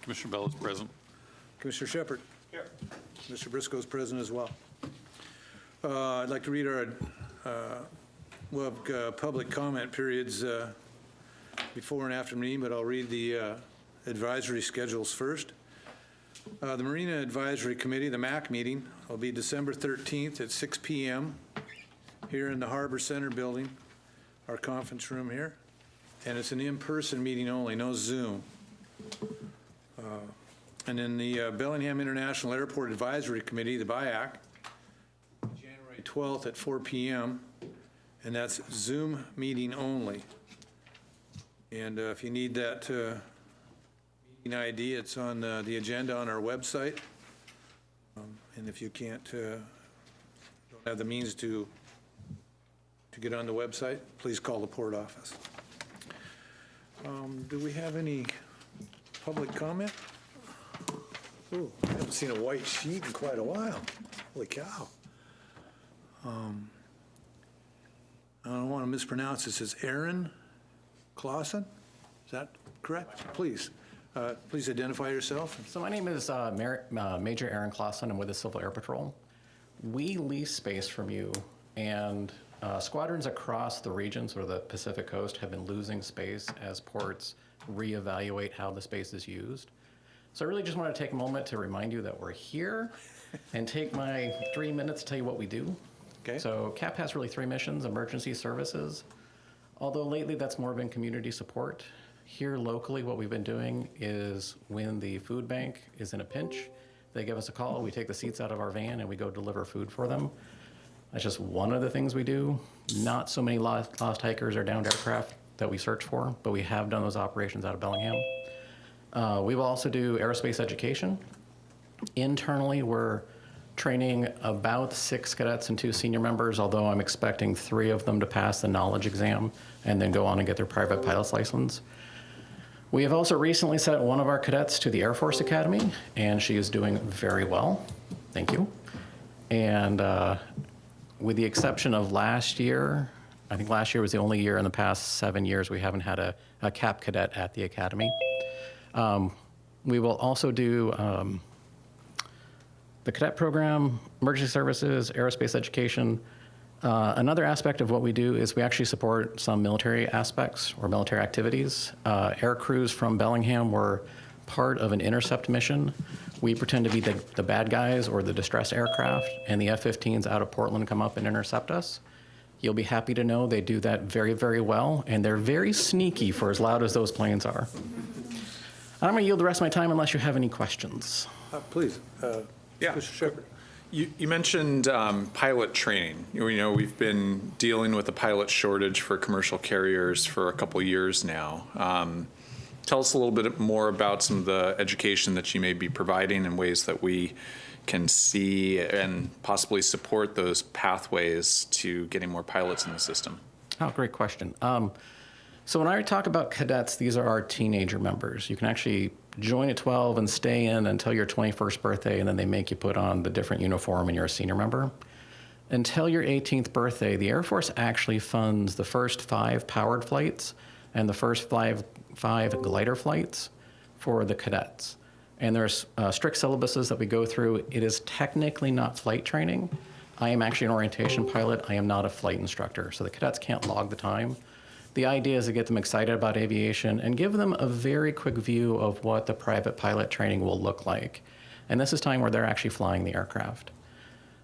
Commissioner Bell is present. Commissioner Shepard. Here. Mr. Briscoe is present as well. I'd like to read our, we'll have public comment periods before and after meeting, but I'll read the advisory schedules first. The Marina Advisory Committee, the MAC meeting, will be December 13th at 6 p.m. here in the Harbor Center building, our conference room here. And it's an in-person meeting only, no Zoom. And then the Bellingham International Airport Advisory Committee, the BIAC, January 12th at 4 p.m., and that's Zoom meeting only. And if you need that meeting ID, it's on the agenda on our website. And if you can't, don't have the means to get on the website, please call the port office. Do we have any public comment? Ooh, I haven't seen a white sheet in quite a while. Holy cow. I don't want to mispronounce this. It's Aaron Clausen? Is that correct? Please. Please identify yourself. So my name is Major Aaron Clausen. I'm with the Civil Air Patrol. We lease space from you, and squadrons across the regions or the Pacific Coast have been losing space as ports reevaluate how the space is used. So I really just want to take a moment to remind you that we're here and take my 3 minutes to tell you what we do. Okay. So CAP has really 3 missions: emergency services, although lately that's more been community support. Here locally, what we've been doing is when the food bank is in a pinch, they give us a call, we take the seats out of our van and we go deliver food for them. That's just one of the things we do. Not so many lost hikers or downed aircraft that we search for, but we have done those operations out of Bellingham. We will also do aerospace education. Internally, we're training about 6 cadets and 2 senior members, although I'm expecting 3 of them to pass the knowledge exam and then go on and get their private pilot's license. We have also recently sent one of our cadets to the Air Force Academy, and she is doing very well. Thank you. And with the exception of last year, I think last year was the only year in the past 7 years we haven't had a CAP cadet at the Academy. We will also do the cadet program, emergency services, aerospace education. Another aspect of what we do is we actually support some military aspects or military activities. Air crews from Bellingham were part of an intercept mission. We pretend to be the bad guys or the distress aircraft, and the F-15s out of Portland come up and intercept us. You'll be happy to know they do that very, very well, and they're very sneaky for as loud as those planes are. I'm going to yield the rest of my time unless you have any questions. Please. Yeah. Mr. Shepard. You mentioned pilot training. You know, we've been dealing with a pilot shortage for commercial carriers for a couple years now. Tell us a little bit more about some of the education that you may be providing and ways that we can see and possibly support those pathways to getting more pilots in the system. Oh, great question. So when I talk about cadets, these are our teenager members. You can actually join at 12 and stay in until your 21st birthday, and then they make you put on the different uniform and you're a senior member. Until your 18th birthday, the Air Force actually funds the first 5 powered flights and the first five glider flights for the cadets. And there's strict syllabuses that we go through. It is technically not flight training. I am actually an orientation pilot. I am not a flight instructor, so the cadets can't log the time. The idea is to get them excited about aviation and give them a very quick view of what the private pilot training will look like. And this is time where they're actually flying the aircraft.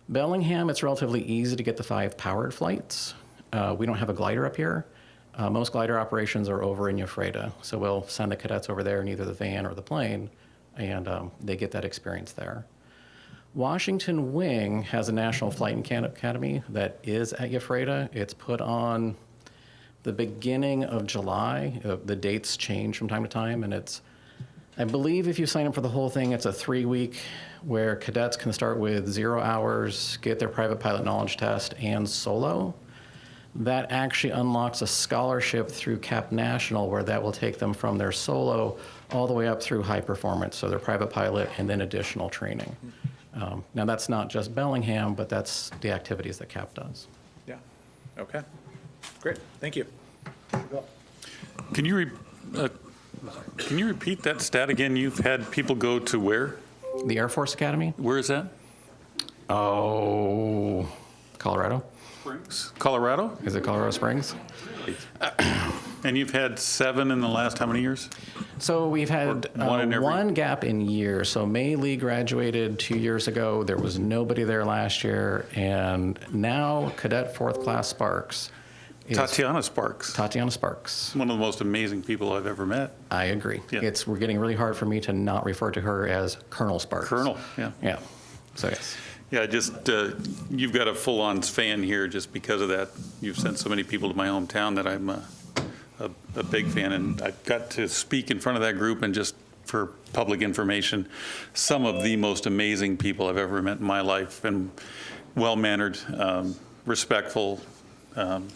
Bellingham, it's relatively easy to get the 5 powered flights. We don't have a glider up here. Most glider operations are over in Ephrata. So we'll send the cadets over there in either the van or the plane, and they get that experience there. Washington Wing has a National Flight Academy that is at Ephrata. It's put on the beginning of July. The dates change from time to time, and it's, I believe if you sign up for the whole thing, it's a 3-week where cadets can start with 0 hours, get their private pilot knowledge test, and solo. That actually unlocks a scholarship through CAP National where that will take them from their solo all the way up through high performance, so their private pilot and then additional training. Now that's not just Bellingham, but that's the activities that CAP does. Yeah. Okay. Great. Thank you. Can you Can you repeat that stat again? You've had people go to where? The Air Force Academy? Where is that? Oh, Colorado? Springs. Colorado? Is it Colorado Springs? And you've had 7 in the last how many years? So we've had Or one in every- one gap in years. So May Lee graduated 2 years ago. There was nobody there last year. And now Cadet Fourth Class Sparks is Tatiana Sparks. Tatiana Sparks. One of the most amazing people I've ever met. I agree. Yeah. We're getting really hard for me to not refer to her as Colonel Sparks. Colonel, yeah. Yeah. So yes. Yeah, just, you've got a full-on fan here just because of that. You've sent so many people to my hometown that I'm a big fan, and I got to speak in front of that group, and just for public information, some of the most amazing people I've ever met in my life, and well-mannered, respectful,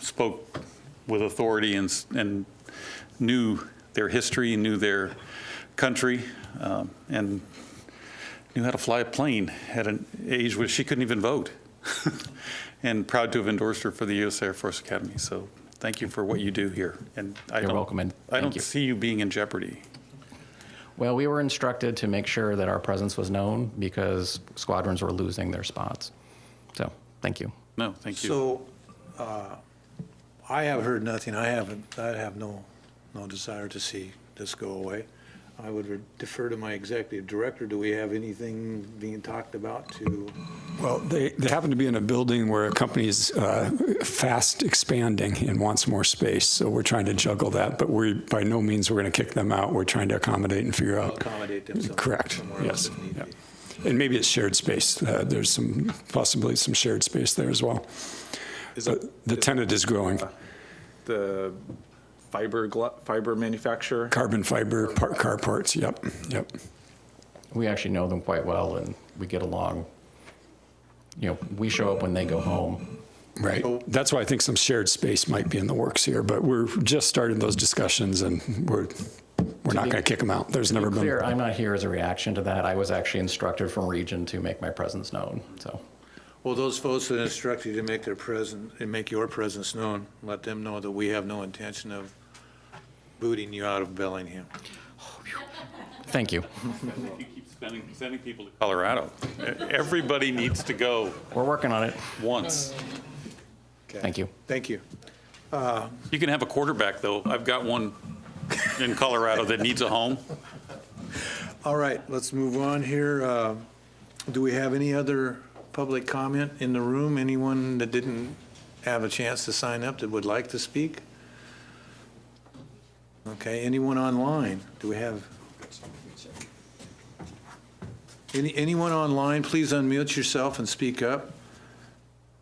spoke with authority, and knew their history, knew their country, and knew how to fly a plane at an age where she couldn't even vote. And proud to have endorsed her for the U.S. Air Force Academy. So thank you for what you do here. And You're welcome, and I thank don't you. see you being in jeopardy. Well, we were instructed to make sure that our presence was known because squadrons were losing their spots. So thank you. No, thank you. So, I have heard nothing. I have no desire to see this go away. I would defer to my executive director. Do we have anything being talked about to? Well, they happen to be in a building where a company is fast expanding and wants more space. So we're trying to juggle that, but by no means we're going to kick them out. We're trying to accommodate and figure out. Accommodate them Correct. somewhere else Yes. if need Yeah. be. And maybe it's shared space. There's possibly some shared space there as well. But the tenant is growing. The fiber manufacturer? Carbon fiber car parts. Yep. We actually know them quite well, and we get along. You know, we show up when they go home. Right. That's why I think some shared space might be in the works here. But we're just starting those discussions, and we're not going to kick them out. There's never been. Clear, I'm not here as a reaction to that. I was actually instructed from Region to make my presence known. So Well, those folks that instruct you to make make your presence known, let them know that we have no intention of booting you out of Bellingham. thank you. You keep sending people to Colorado. Everybody needs to go We're working on it. once. Okay. Thank you. Thank you. You can have a quarterback, though. I've got one in Colorado that needs a home. All right, let's move on here. Do we have any other public comment in the room? Anyone that didn't have a chance to sign up that would like to speak? Okay, anyone online? Do we have? Anyone online, please unmute yourself and speak up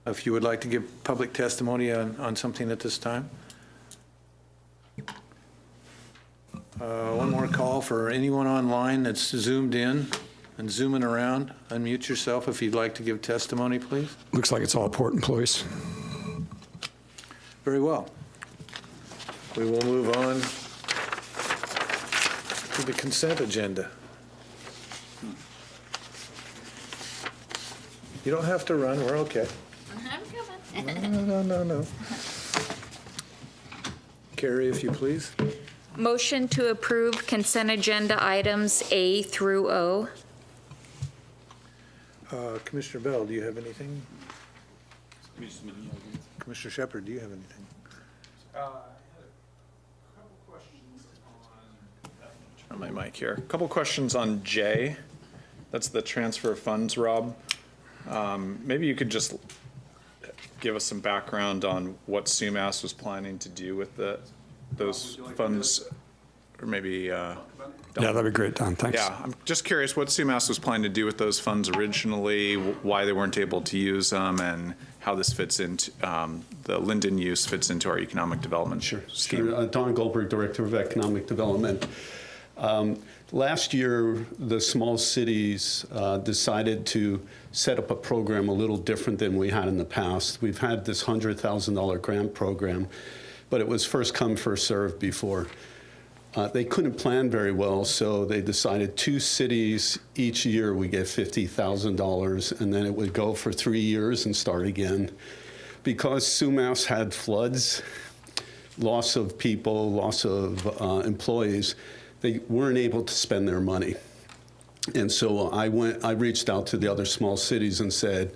if you would like to give public testimony on something at this time. One more call for anyone online that's zoomed in and zooming around. Unmute yourself if you'd like to give testimony, please. Looks like it's all port employees. Very well. We will move on to the consent agenda. You don't have to run, we're okay. I'm coming. No. Carrie, if you please. Motion to approve consent agenda items A through O. Commissioner Bell, do you have anything? Commissioner Shepard, do you have anything? On my mic here. A couple questions on J. That's the transfer of funds, Rob. Maybe you could just give us some background on what SUMAS was planning to do with those funds, or maybe. Yeah, that'd be great, Don. Thanks. Yeah, I'm just curious what SUMAS was planning to do with those funds originally, why they weren't able to use them, and how this fits into, the Linden use fits into our economic development scheme. Sure. Don Goldberg, Director of Economic Development. Last year, the small cities decided to set up a program a little different than we had in the past. We've had this $100,000 grant program, but it was first come, first served before. They couldn't plan very well, so they decided 2 cities each year we get $50,000, and then it would go for 3 years and start again. Because SUMAS had floods, loss of people, loss of employees, they weren't able to spend their money. And so I reached out to the other small cities and said,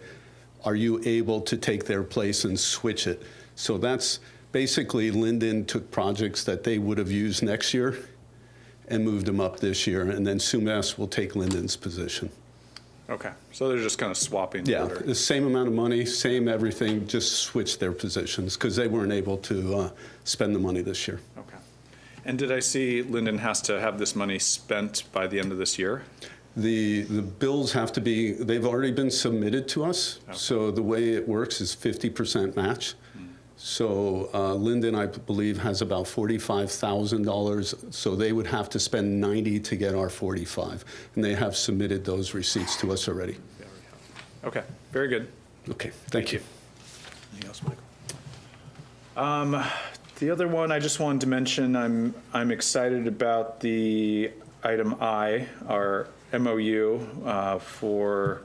are you able to take their place and switch it? So that's basically Linden took projects that they would have used next year and moved them up this year, and then Sumas will take Linden's position. Okay, so they're just kind of swapping Yeah, order. the same amount of money, same everything, just switch their positions because they weren't able to spend the money this year. Okay. And did I see Linden has to have this money spent by the end of this year? The bills have to be, they've already been submitted to us. Okay. So the way it works is 50% match. So Linden, I believe, has about $45,000. So they would have to spend 90 to get our 45. And they have submitted those receipts to us already. Okay, very good. Okay, thank you. Anything else, Michael? The other one I just wanted to mention, I'm excited about the item I, our MOU for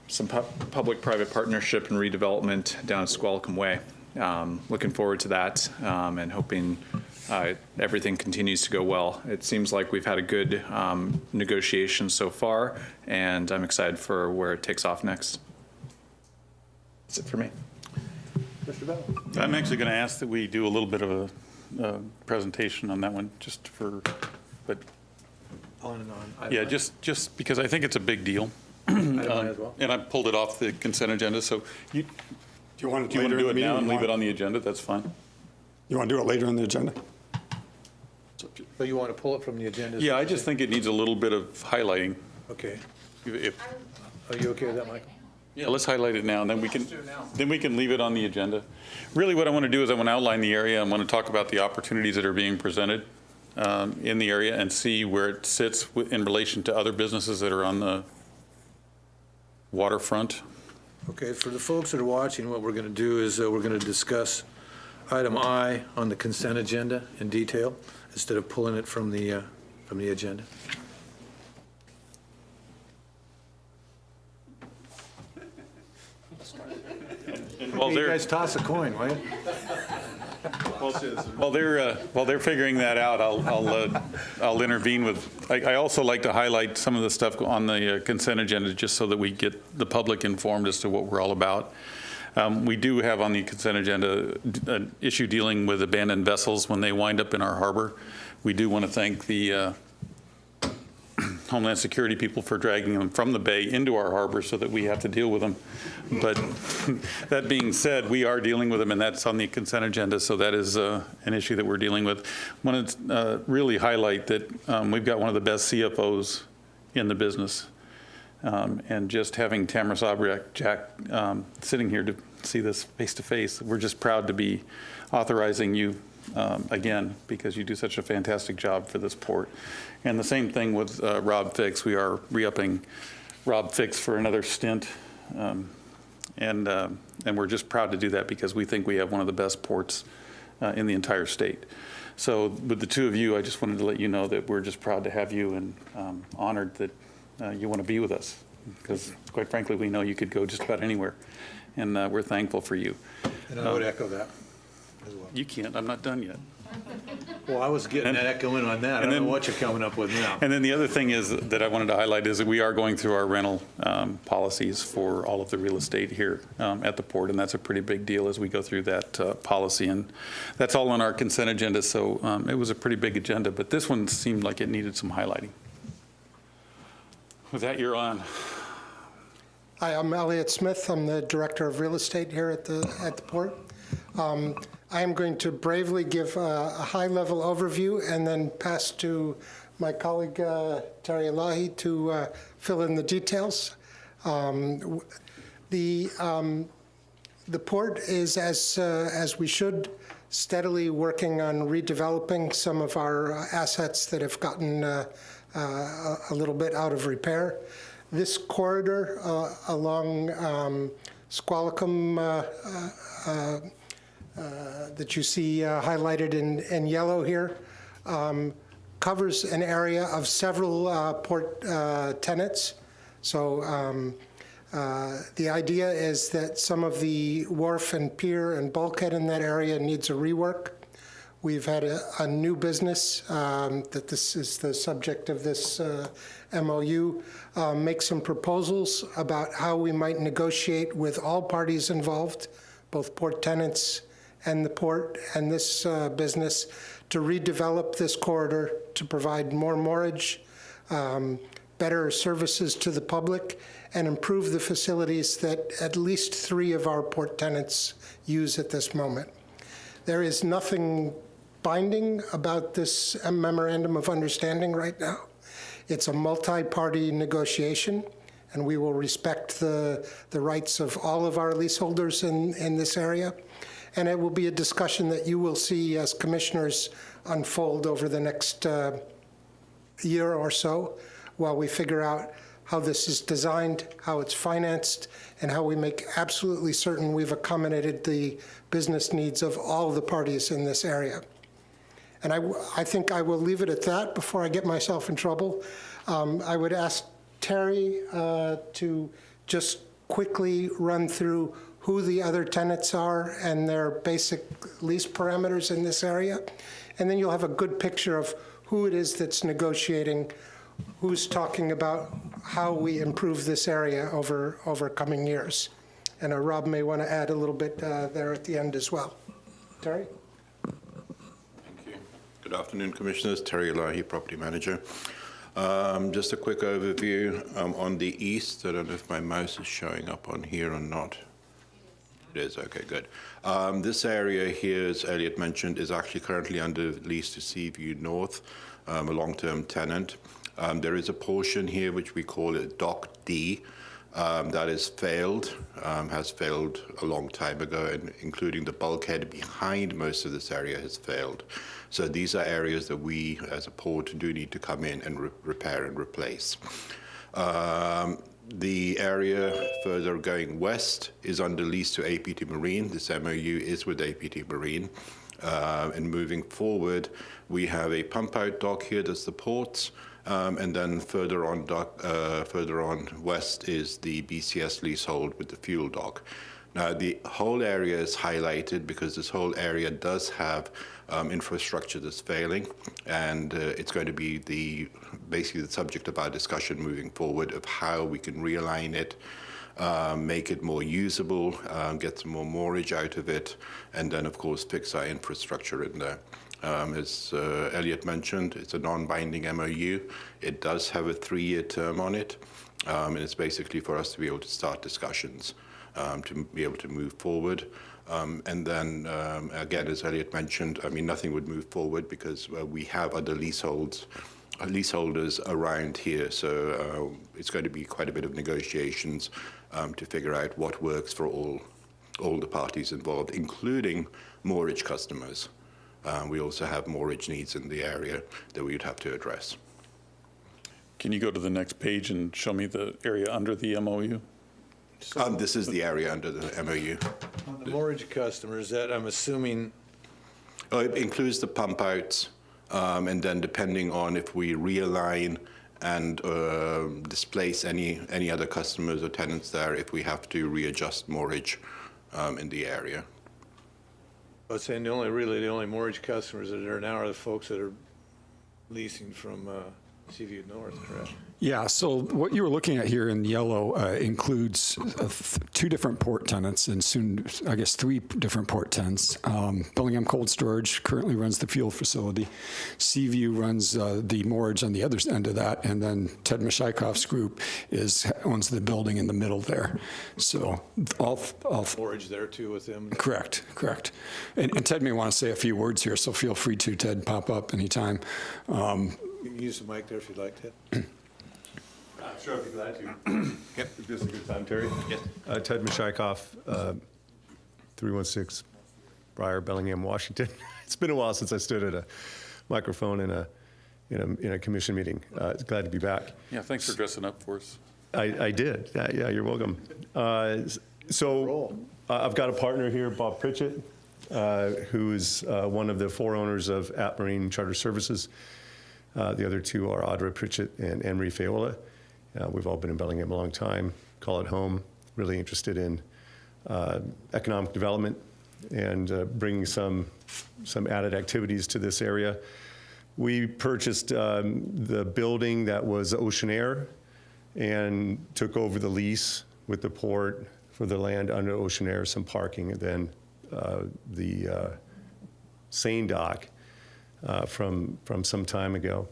some public-private partnership and redevelopment down at Squalicum Way. Looking forward to that and hoping everything continues to go well. It seems like we've had a good negotiation so far, and I'm excited for where it takes off next. That's it for me. Mr. Bell? I'm actually going to ask that we do a little bit of a presentation on that one, just for, but On and on. yeah, just because I think it's a big deal. Item I as well. And I pulled it off the consent agenda, so you, Do you want do you want to do it now and leave it on the agenda? That's fine. You want to do it later on the agenda? But you want to pull it from the agenda? Yeah, I just think it needs a little bit of highlighting. Okay. If, Are you okay with that, Michael? yeah, let's highlight it now, and then we can leave it on the agenda. Really, what I want to do is I want to outline the area. I want to talk about the opportunities that are being presented in the area and see where it sits in relation to other businesses that are on the waterfront. Okay, for the folks that are watching, what we're going to do is we're going to discuss item I on the consent agenda in detail instead of pulling it from the agenda. While You they're, guys toss a coin, will you? while they're figuring that out, I'll intervene with. I also like to highlight some of the stuff on the consent agenda, just so that we get the public informed as to what we're all about. We do have on the consent agenda an issue dealing with abandoned vessels when they wind up in our harbor. We do want to thank the Homeland Security people for dragging them from the bay into our harbor so that we have to deal with them. But that being said, we are dealing with them, and that's on the consent agenda, so that is an issue that we're dealing with. I want to really highlight that we've got one of the best CFOs in the business. And just having Tamara Sobriak sitting here to see this face to face, we're just proud to be authorizing you again, because you do such a fantastic job for this port. And the same thing with Rob Fix. We are re-upping Rob Fix for another stint. And we're just proud to do that because we think we have one of the best ports in the entire state. So with the two of you, I just wanted to let you know that we're just proud to have you and honored that you want to be with us, because quite frankly, we know you could go just about anywhere, and we're thankful for you. And I would echo that as well. You can't, I'm not done yet. Well, I was getting that echoing on that. I don't know what you're coming up with now. And then the other thing is that I wanted to highlight is that we are going through our rental policies for all of the real estate here at the port, and that's a pretty big deal as we go through that policy. And that's all on our consent agenda, so it was a pretty big agenda, but this one seemed like it needed some highlighting. With that, you're on. Hi, I'm Elliot Smith. I'm the Director of Real Estate here at the port. I am going to bravely give a high-level overview and then pass to my colleague Terry Elahi to fill in the details. The port is, as we should, steadily working on redeveloping some of our assets that have gotten a little bit out of repair. This corridor along Squalicum that you see highlighted in yellow here covers an area of several port tenants. So the idea is that some of the wharf and pier and bulkhead in that area needs a rework. We've had a new business that this is the subject of this MOU, make some proposals about how we might negotiate with all parties involved, both port tenants and the port and this business, to redevelop this corridor to provide more moorage, better services to the public, and improve the facilities that at least 3 of our port tenants use at this moment. There is nothing binding about this memorandum of understanding right now. It's a multi-party negotiation, and we will respect the rights of all of our leaseholders in this area. And it will be a discussion that you will see as commissioners unfold over the next year or so while we figure out how this is designed, how it's financed, and how we make absolutely certain we've accommodated the business needs of all the parties in this area. And I think I will leave it at that before I get myself in trouble. I would ask Terry to just quickly run through who the other tenants are and their basic lease parameters in this area. And then you'll have a good picture of who it is that's negotiating, who's talking about how we improve this area over coming years. And Rob may want to add a little bit there at the end as well. Terry? Thank you. Good afternoon, Commissioners. Terry Elahi, Property Manager. Just a quick overview on the east. I don't know if my mouse is showing up on here or not. It is, okay, good. This area here, as Elliot mentioned, is actually currently under lease to Seaview North, a long-term tenant. There is a portion here which we call it Dock D that has failed a long time ago, and including the bulkhead behind most of this area has failed. So these are areas that we as a port do need to come in and repair and replace. The area further going west is under lease to APT Marine. This MOU is with APT Marine. And moving forward, we have a pump out dock here that's the ports. And then further on west is the BCS leasehold with the fuel dock. Now, the whole area is highlighted because this whole area does have infrastructure that's failing, and it's going to be basically the subject of our discussion moving forward of how we can realign it, make it more usable, get some more moorage out of it, and then, of course, fix our infrastructure in there. As Elliot mentioned, it's a non-binding MOU. It does have a 3-year term on it, and it's basically for us to be able to start discussions to be able to move forward. And then, again, as Elliot mentioned, I mean, nothing would move forward because we have other leaseholders around here. So it's going to be quite a bit of negotiations to figure out what works for all the parties involved, including moorage customers. We also have moorage needs in the area that we would have to address. Can you go to the next page and show me the area under the MOU? This is the area under the MOU. On the moorage customers, that I'm assuming. It includes the pump outs, and then depending on if we realign and displace any other customers or tenants there, if we have to readjust moorage in the area. I was saying the only moorage customers that are now are the folks that are leasing from Seaview North, correct? Yeah, so what you were looking at here in yellow includes 2 different port tenants and soon, I guess, 3 different port tenants. Bellingham Cold Storage currently runs the fuel facility. Seaview runs the moorage on the other end of that, and then Ted Mishaikov's group owns the building in the middle there. So all Moorage there too with them. Correct. And Ted may want to say a few words here, so feel free to, Ted, pop up anytime. You can use the mic there if you'd like to. Sure, I'd be glad to. Yep. Is this a good time, Terry? Yes. Ted Mishaikoff, 316 Briar, Bellingham, Washington. It's been a while since I stood at a microphone in a commission meeting. Glad to be back. Yeah, thanks for dressing up for us. I did. Yeah, you're welcome. So I've got a partner here, Bob Pritchett, who is one of the 4 owners of At Marine Charter Services. The other 2 are Audra Pritchett and Anne-Marie Fayola. We've all been in Bellingham a long time, call it home, really interested in economic development bringing some added activities to this area. We purchased the building that was Ocean Air and took over the lease with the port for the land under Ocean Air, some parking, and then the Seine dock from some time ago,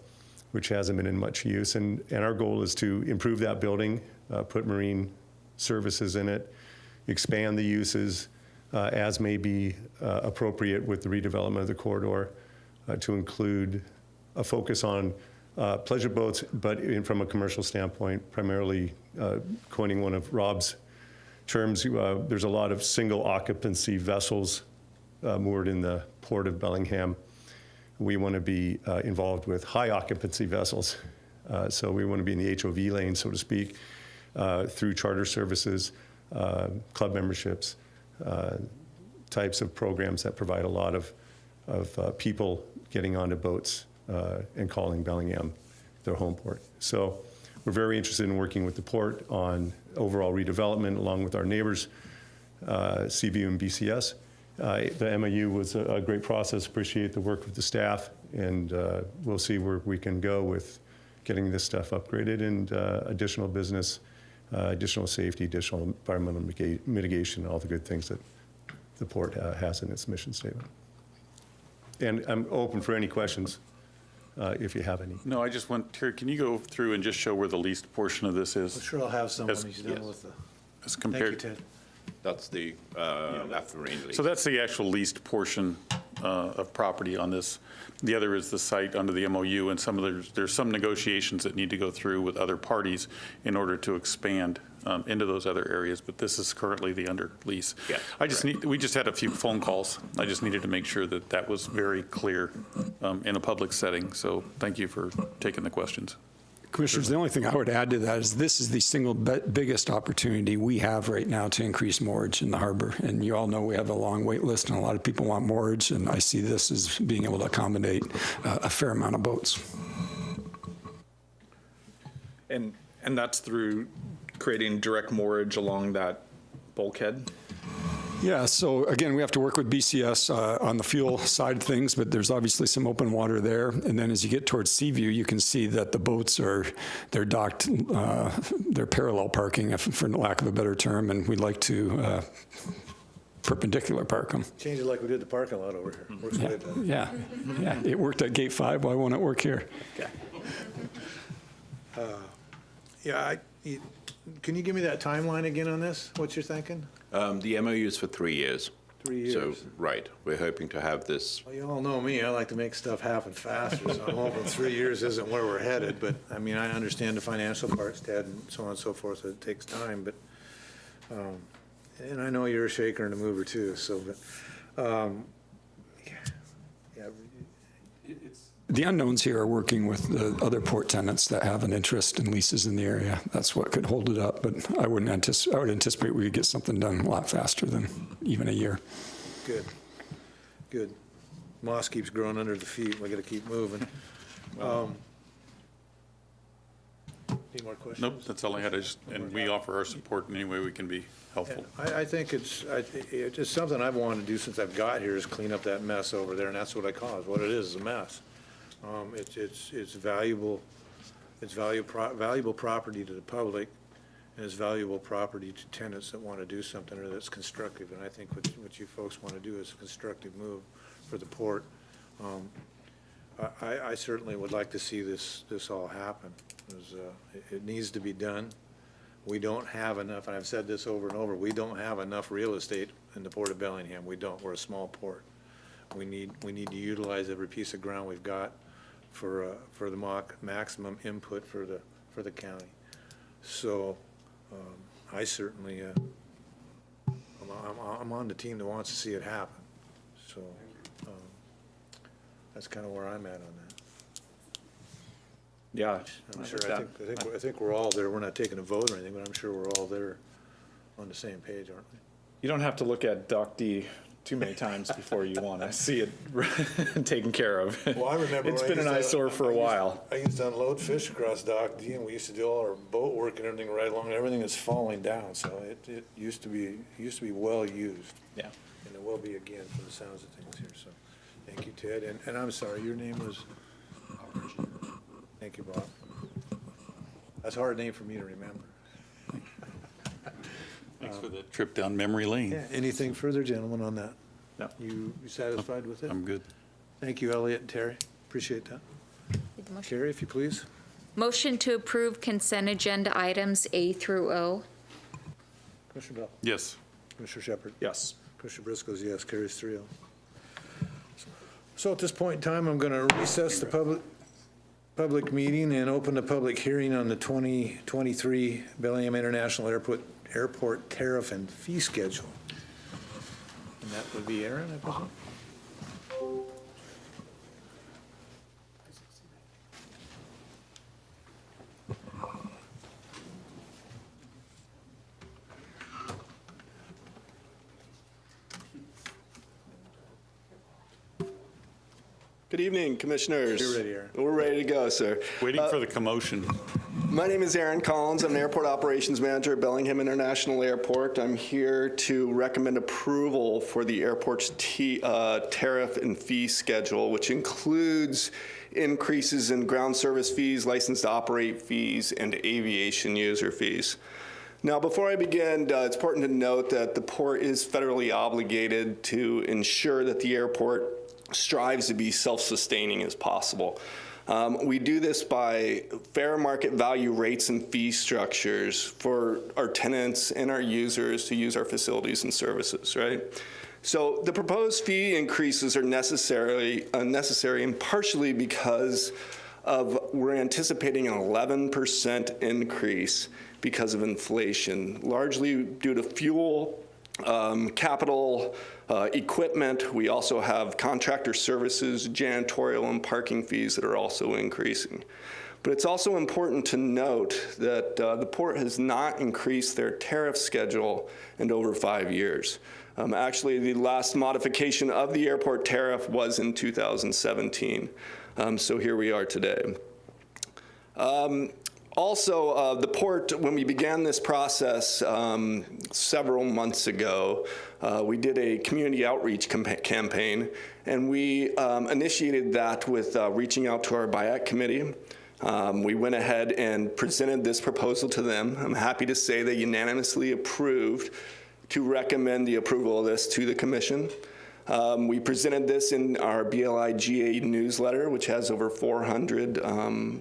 which hasn't been in much use. And our goal is to improve that building, put marine services in it, expand the uses as may be appropriate with the redevelopment of the corridor, to include a focus on pleasure boats, but from a commercial standpoint, primarily coining one of Rob's terms, there's a lot of single occupancy vessels moored in the port of Bellingham. We want to be involved with high occupancy vessels. So we want to be in the HOV lane, so to speak, through charter services, club memberships, types of programs that provide a lot of people getting onto boats and calling Bellingham their home port. So we're very interested in working with the port on overall redevelopment along with our neighbors, CVU and BCS. The MOU was a great process. Appreciate the work with the staff, and we'll see where we can go with getting this stuff upgraded and additional business, additional safety, additional environmental mitigation, all the good things that the port has in its mission statement. And I'm open for any questions if you have any. No, I just want, Terry, can you go through and just show where the leased portion of this I'm is? sure I'll have some when Yes. he's done with the, As thank you, compared, Ted. That's the marine lease. so that's the actual leased portion of property on this. The other is the site under the MOU, and there's some negotiations that need to go through with other parties in order to expand into those other areas, but this is currently the under lease. Yeah, We just had a few phone calls. I just needed to make sure that that was very clear in a public setting, so thank you for taking the questions. Commissioners, the only thing I would add to that is this is the single biggest opportunity we have right now to increase moorage in the harbor. And you all know we have a long wait list and a lot of people want moorage, and I see this as being able to accommodate a fair amount of boats. And that's through creating direct moorage along that bulkhead? Yeah, so again, we have to work with BCS on the fuel side of things, but there's obviously some open water there. And then as you get towards Seaview, you can see that the boats they're docked, they're parallel parking, for lack of a better term, and we'd like to perpendicular park them. Change it like we did the parking lot over here. Works way better. Yeah, yeah, it worked at Gate 5, why won't it work here? Can you give me that timeline again on this, what you're thinking? The MOU is for 3 years. 3 years. So, right, we're hoping to have this. Well, you all know me, I like to make stuff happen faster, so I'm hoping 3 years isn't where we're headed, but, I mean, I understand the financial parts, Ted, and so on and so forth, it takes time, but, and I know you're a shaker and a mover too, so, but, yeah, The unknowns here are working with the other port tenants that have an interest in leases in the area. That's what could hold it up, but I would anticipate we could get something done a lot faster than even a year. good, good. Moss keeps growing under the feet, we gotta keep moving. Any more questions? Nope, that's all I had. And we offer our support in any way we can be helpful. I think it's something I've wanted to do since I've got here is clean up that mess over there, and that's what I call it. What it is a mess. It's valuable, valuable property to the public, and it's valuable property to tenants that want to do something or that's constructive. And I think what you folks want to do is a constructive move for the port. I certainly would like to see this all happen. It needs to be done. We don't have enough, and I've said this over and over, we don't have enough real estate in the Port of Bellingham. We don't. We're a small port. We need to utilize every piece of ground we've got for the maximum input for the county. So I certainly I'm on the team that wants to see it happen. So that's kind of where I'm at on that. Yeah. I'm sure. I think we're all there. We're not taking a vote or anything, but I'm sure we're all there on the same page, aren't we? You don't have to look at Dock D too many times before you want to see it taken care of. Well, I remember It's when I been an used to- eyesore for a while. I used to unload fish across Dock D, and we used to do all our boat work and everything right along. Everything is falling down, so it used to be well used. Yeah. And it will be again from the sounds of things here, so thank you, Ted. And I'm sorry, your name was? Thank you, Bob. That's a hard name for me to remember. Thanks for the trip down memory lane. Yeah, anything further, gentlemen, on that? No. You satisfied with it? I'm good. Thank you, Elliot and Terry. Appreciate that. Carrie, if you please. Motion to approve consent agenda items A through O. Commissioner Bell. Yes. Commissioner Shepherd. Yes. Commissioner Briscoe's yes, carries 3-0. So at this point in time, I'm going to recess the public meeting and open the public hearing on the 2023 Bellingham International Airport tariff and fee schedule. And that would be Aaron, I presume? Good evening, Commissioners. You're ready, Aaron. We're ready to go, sir. Waiting for the commotion. My name is Aaron Collins. I'm an Airport Operations Manager at Bellingham International Airport. I'm here to recommend approval for the airport's tariff and fee schedule, which includes increases in ground service fees, license to operate fees, and aviation user fees. Now, before I begin, it's important to note that the port is federally obligated to ensure that the airport strives to be self-sustaining as possible. We do this by fair market value rates and fee structures for our tenants and our users to use our facilities and services, right? So the proposed fee increases are unnecessary and partially because we're anticipating an 11% increase because of inflation, largely due to fuel, capital, equipment. We also have contractor services, janitorial, and parking fees that are also increasing. But it's also important to note that the port has not increased their tariff schedule in over 5 years. Actually, the last modification of the airport tariff was in 2017. So here we are today. Also, the port, when we began this process several months ago, we did a community outreach campaign, and we initiated that with reaching out to our BIAC committee. We went ahead and presented this proposal to them. I'm happy to say they unanimously approved to recommend the approval of this to the commission. We presented this in our BLIGA newsletter, which has over 400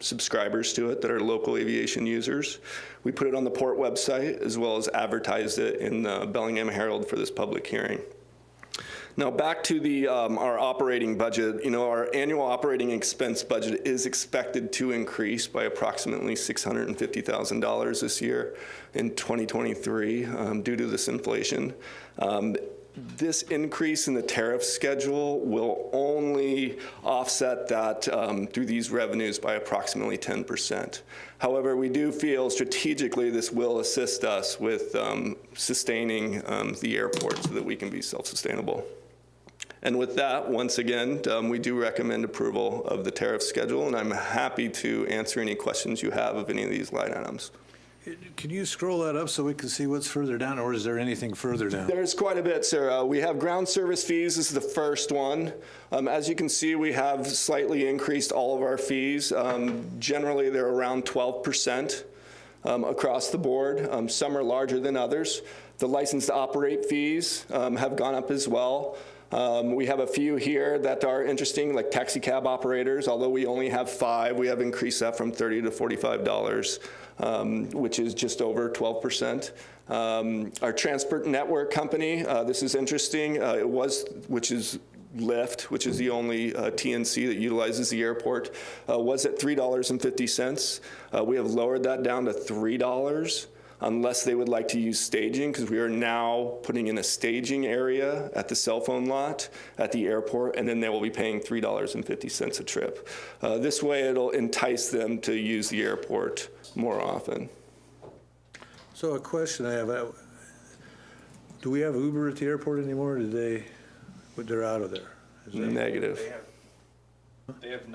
subscribers to it that are local aviation users. We put it on the port website as well as advertised it in the Bellingham Herald for this public hearing. Now back to our operating budget. You know, our annual operating expense budget is expected to increase by approximately $650,000 this year in 2023 due to this inflation. This increase in the tariff schedule will only offset that through these revenues by approximately 10%. However, we do feel strategically this will assist us with sustaining the airport so that we can be self-sustainable. And with that, once again, we do recommend approval of the tariff schedule, and I'm happy to answer any questions you have of any of these line items. Can you scroll that up so we can see what's further down, or is there anything further down? There's quite a bit, sir. We have ground service fees. This is the first one. As you can see, we have slightly increased all of our fees. Generally, they're around 12% across the board. Some are larger than others. The license to operate fees have gone up as well. We have a few here that are interesting, like taxi cab operators. Although we only have 5, we have increased that from $30 to $45. Which is just over 12%. Our transport network company, this is interesting, which is Lyft, which is the only TNC that utilizes the airport, was at $3.50. We have lowered that down to $3 unless they would like to use staging, because we are now putting in a staging area at the cell phone lot at the airport, and then they will be paying $3.50 a trip. This way it'll entice them to use the airport more often. So a question I have, do we have Uber at the airport anymore? They're out of there? Negative. They have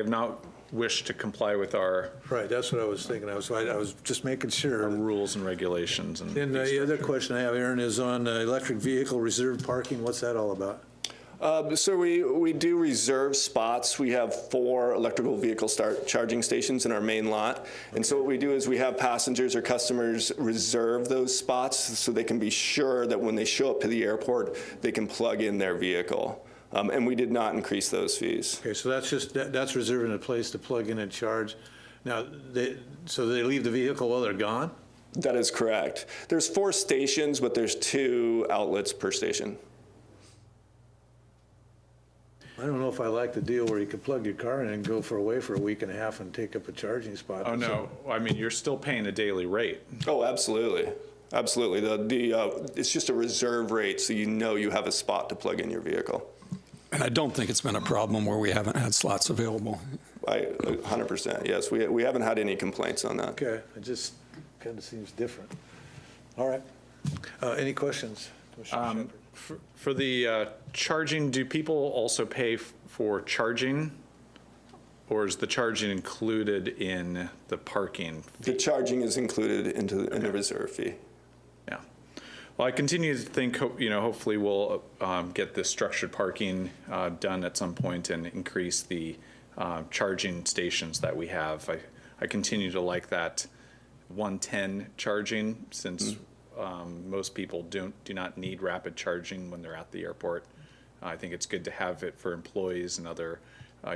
not wish to comply with our Right, that's what I was thinking. I was just making sure. rules and regulations. And Then the other question I have, Aaron, is on electric vehicle reserve parking. What's that all about? So we do reserve spots. We have 4 electrical vehicle charging stations in our main lot. And so what we do is we have passengers or customers reserve those spots so they can be sure that when they show up to the airport, they can plug in their vehicle. And we did not increase those fees. Okay, so that's reserving a place to plug in and charge. Now, so they leave the vehicle while they're gone? That is correct. There's 4 stations, but there's 2 outlets per station. I don't know if I like the deal where you can plug your car in and go away for a week and a half and take up a charging spot. Oh, no. I mean, you're still paying a daily rate. Oh, absolutely. Absolutely. It's just a reserve rate, so you know you have a spot to plug in your vehicle. And I don't think it's been a problem where we haven't had slots available. 100%, yes. We haven't had any complaints on that. Okay, it just kind of seems different. All right. Any questions? Commissioner Shepherd? For the charging, do people also pay for charging? Or is the charging included in the parking? The charging is included in the reserve fee. Yeah. Well, I continue to think, hopefully we'll get this structured parking done at some point and increase the charging stations that we have. I continue to like that 110 charging since most people do not need rapid charging when they're at the airport. I think it's good to have it for employees and other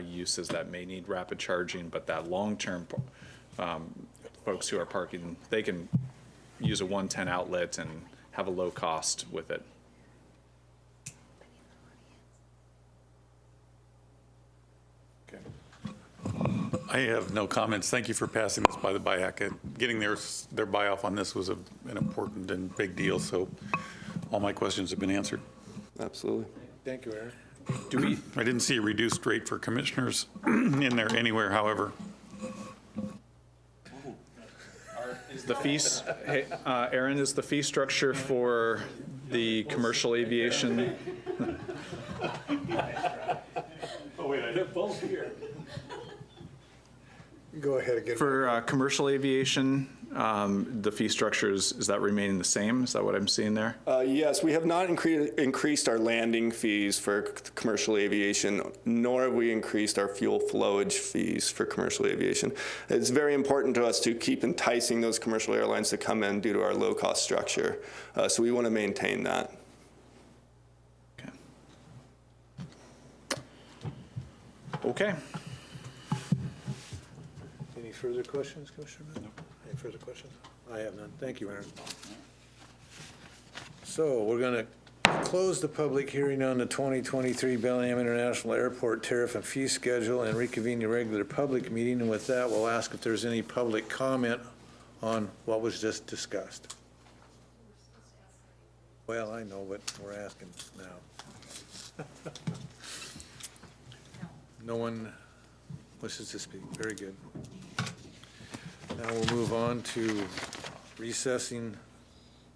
uses that may need rapid charging, but that long-term folks who are parking, they can use a 110 outlet and have a low cost with it. Okay. I have no comments. Thank you for passing this by the BIAC. Getting their buy-off on this was an important and big deal, so all my questions have been answered. Absolutely. Thank you, Aaron. I didn't see a reduced rate for commissioners in there anywhere, however. Is the fees, hey, Aaron, is the fee structure for the commercial aviation? Oh, wait, I have both here. Go ahead again. For commercial aviation, the fee structure, is that remaining the same? Is that what I'm seeing there? Yes, we have not increased our landing fees for commercial aviation, nor have we increased our fuel flowage fees for commercial aviation. It's very important to us to keep enticing those commercial airlines to come in due to our low-cost structure. So we want to maintain that. Okay. Any further questions, Commissioner? No. Any further questions? I have none. Thank you, Aaron. So we're going to close the public hearing on the 2023 Bellingham International Airport tariff and fee schedule and reconvene the regular public meeting. And with that, we'll ask if there's any public comment on what was just discussed. Well, I know, but we're asking now. No one wishes to speak. Very good. Now we'll move on to recessing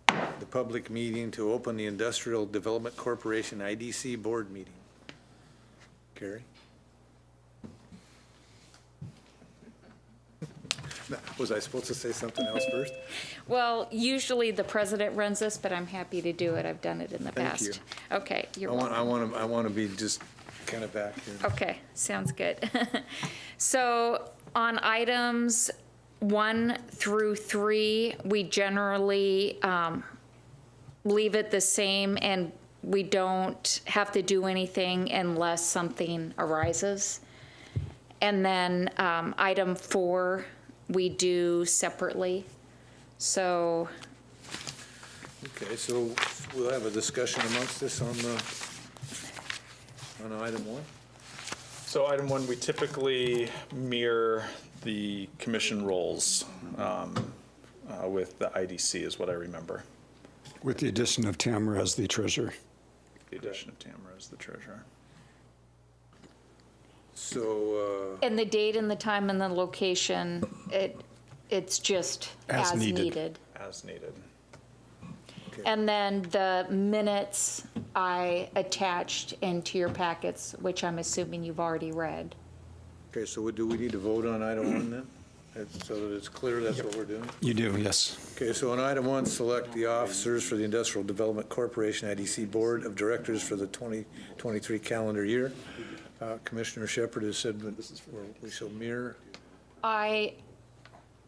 the public meeting to open the Industrial Development Corporation IDC board meeting. Carrie? Was I supposed to say something else first? Well, usually the president runs this, but I'm happy to do it. I've done it in the Thank past. you. Okay, you're I welcome. want to be just kind of back here. Okay, sounds good. So on items 1 through 3, we generally leave it the same, and we don't have to do anything unless something arises. And then item 4, we do separately. So, Okay, so we'll have a discussion amongst us on item 1. So item 1, we typically mirror the commission roles with the IDC is what I remember. With the addition of Tamara as the treasurer. The addition of Tamara as the treasurer. So, and the date and the time and the location, it's just As as needed. needed. As needed. And then the minutes I attached into your packets, which I'm assuming you've already read. Okay, so do we need to vote on item 1 then? So that it's clear that's what we're doing? You do, yes. Okay, so on item 1, select the officers for the Industrial Development Corporation IDC Board of Directors for the 2023 calendar year. Commissioner Shepherd has said that we shall mirror.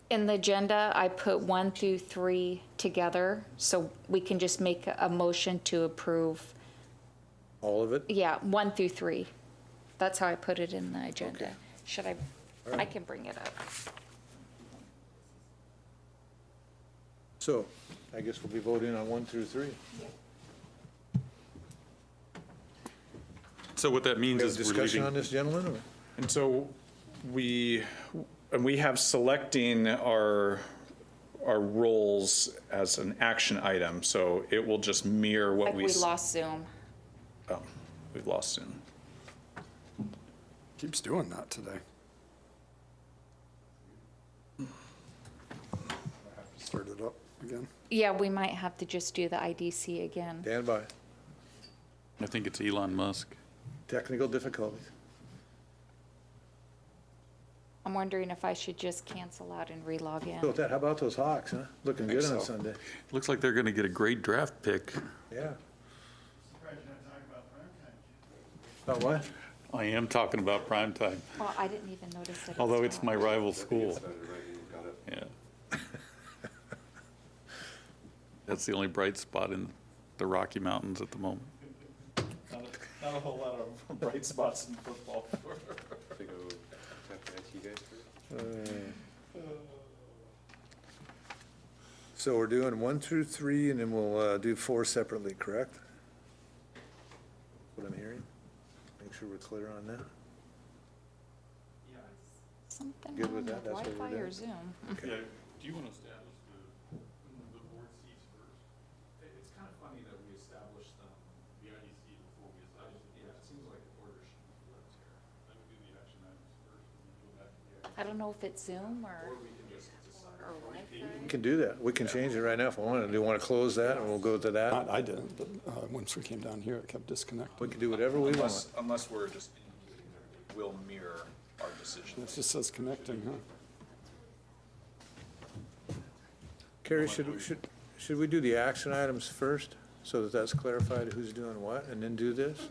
In the agenda, I put 1 through 3 together, so we can just make a motion to approve, All of it? yeah, 1 through 3. That's how I put it in the agenda. Should I, I can bring it up. So I guess we'll be voting on 1 through 3. So what that means We have is we're discussion on leaving, this, gentlemen? Or? And so we have selecting our roles as an action item, so it will just mirror what Like we. we lost Zoom. Oh, we've lost Zoom. Keeps doing that today. Start it up again. Yeah, we might have to just do the IDC again. Stand by. I think it's Elon Musk. Technical difficulties. I'm wondering if I should just cancel out and relog in. So how about those Hawks, huh? Looking good on Sunday. Looks like they're going to get a great draft pick. Yeah. About what? I am talking about primetime, Well, I didn't even notice it. although it's my rival school. Yeah. That's the only bright spot in the Rocky Mountains at the moment. Not a whole lot of bright spots in football. So we're doing 1 through 3, and then we'll do 4 separately, correct? What I'm hearing? Make sure we're clear on that. Something Good wrong with with that? That's what we're Wi-Fi or doing? Zoom. Yeah, do you want to establish the board seats first? It's kind of funny that we established the IDC before we established it. Yeah, it seems like the order should be flipped here. Let me do the action items first, and then go back to the I don't know if it's Zoom or Wi-Fi. We can do that. We can change it right now if we want to. Do you want to close that, and we'll go to that? I didn't, but once we came down here, it kept disconnecting. We can do whatever we want. Unless we're just indicating that we will mirror our decision. It just says connecting, huh? Carrie, should we do the action items first, so that that's clarified who's doing what, and then do this?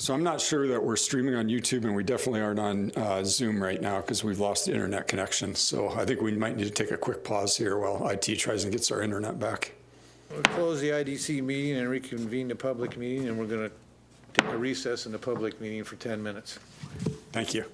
So I'm not sure that we're streaming on YouTube, and we definitely aren't on Zoom right now because we've lost the internet connection. So I think we might need to take a quick pause here while IT tries and gets our internet back. We'll close the IDC meeting and reconvene the public meeting, and we're going to take a recess in the public meeting for 10 minutes. Thank you.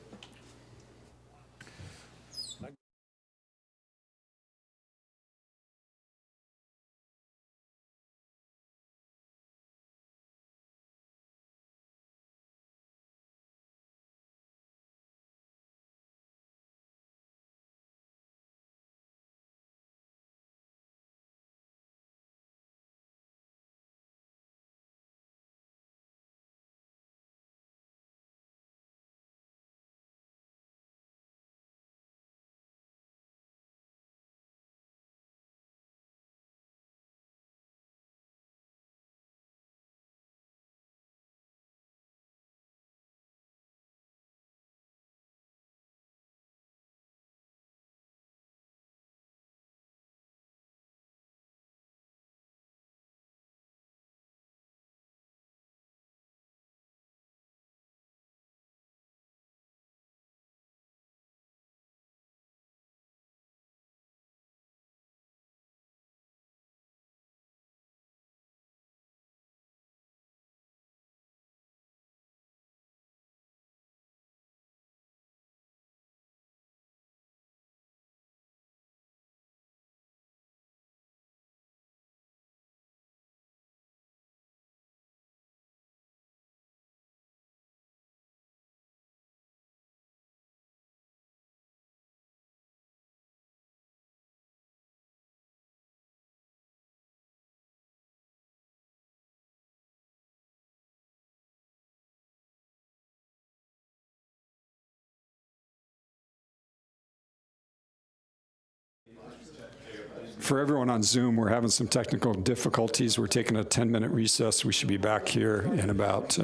For everyone on Zoom, we're having some technical difficulties. We're taking a 10-minute recess. We should be back here in about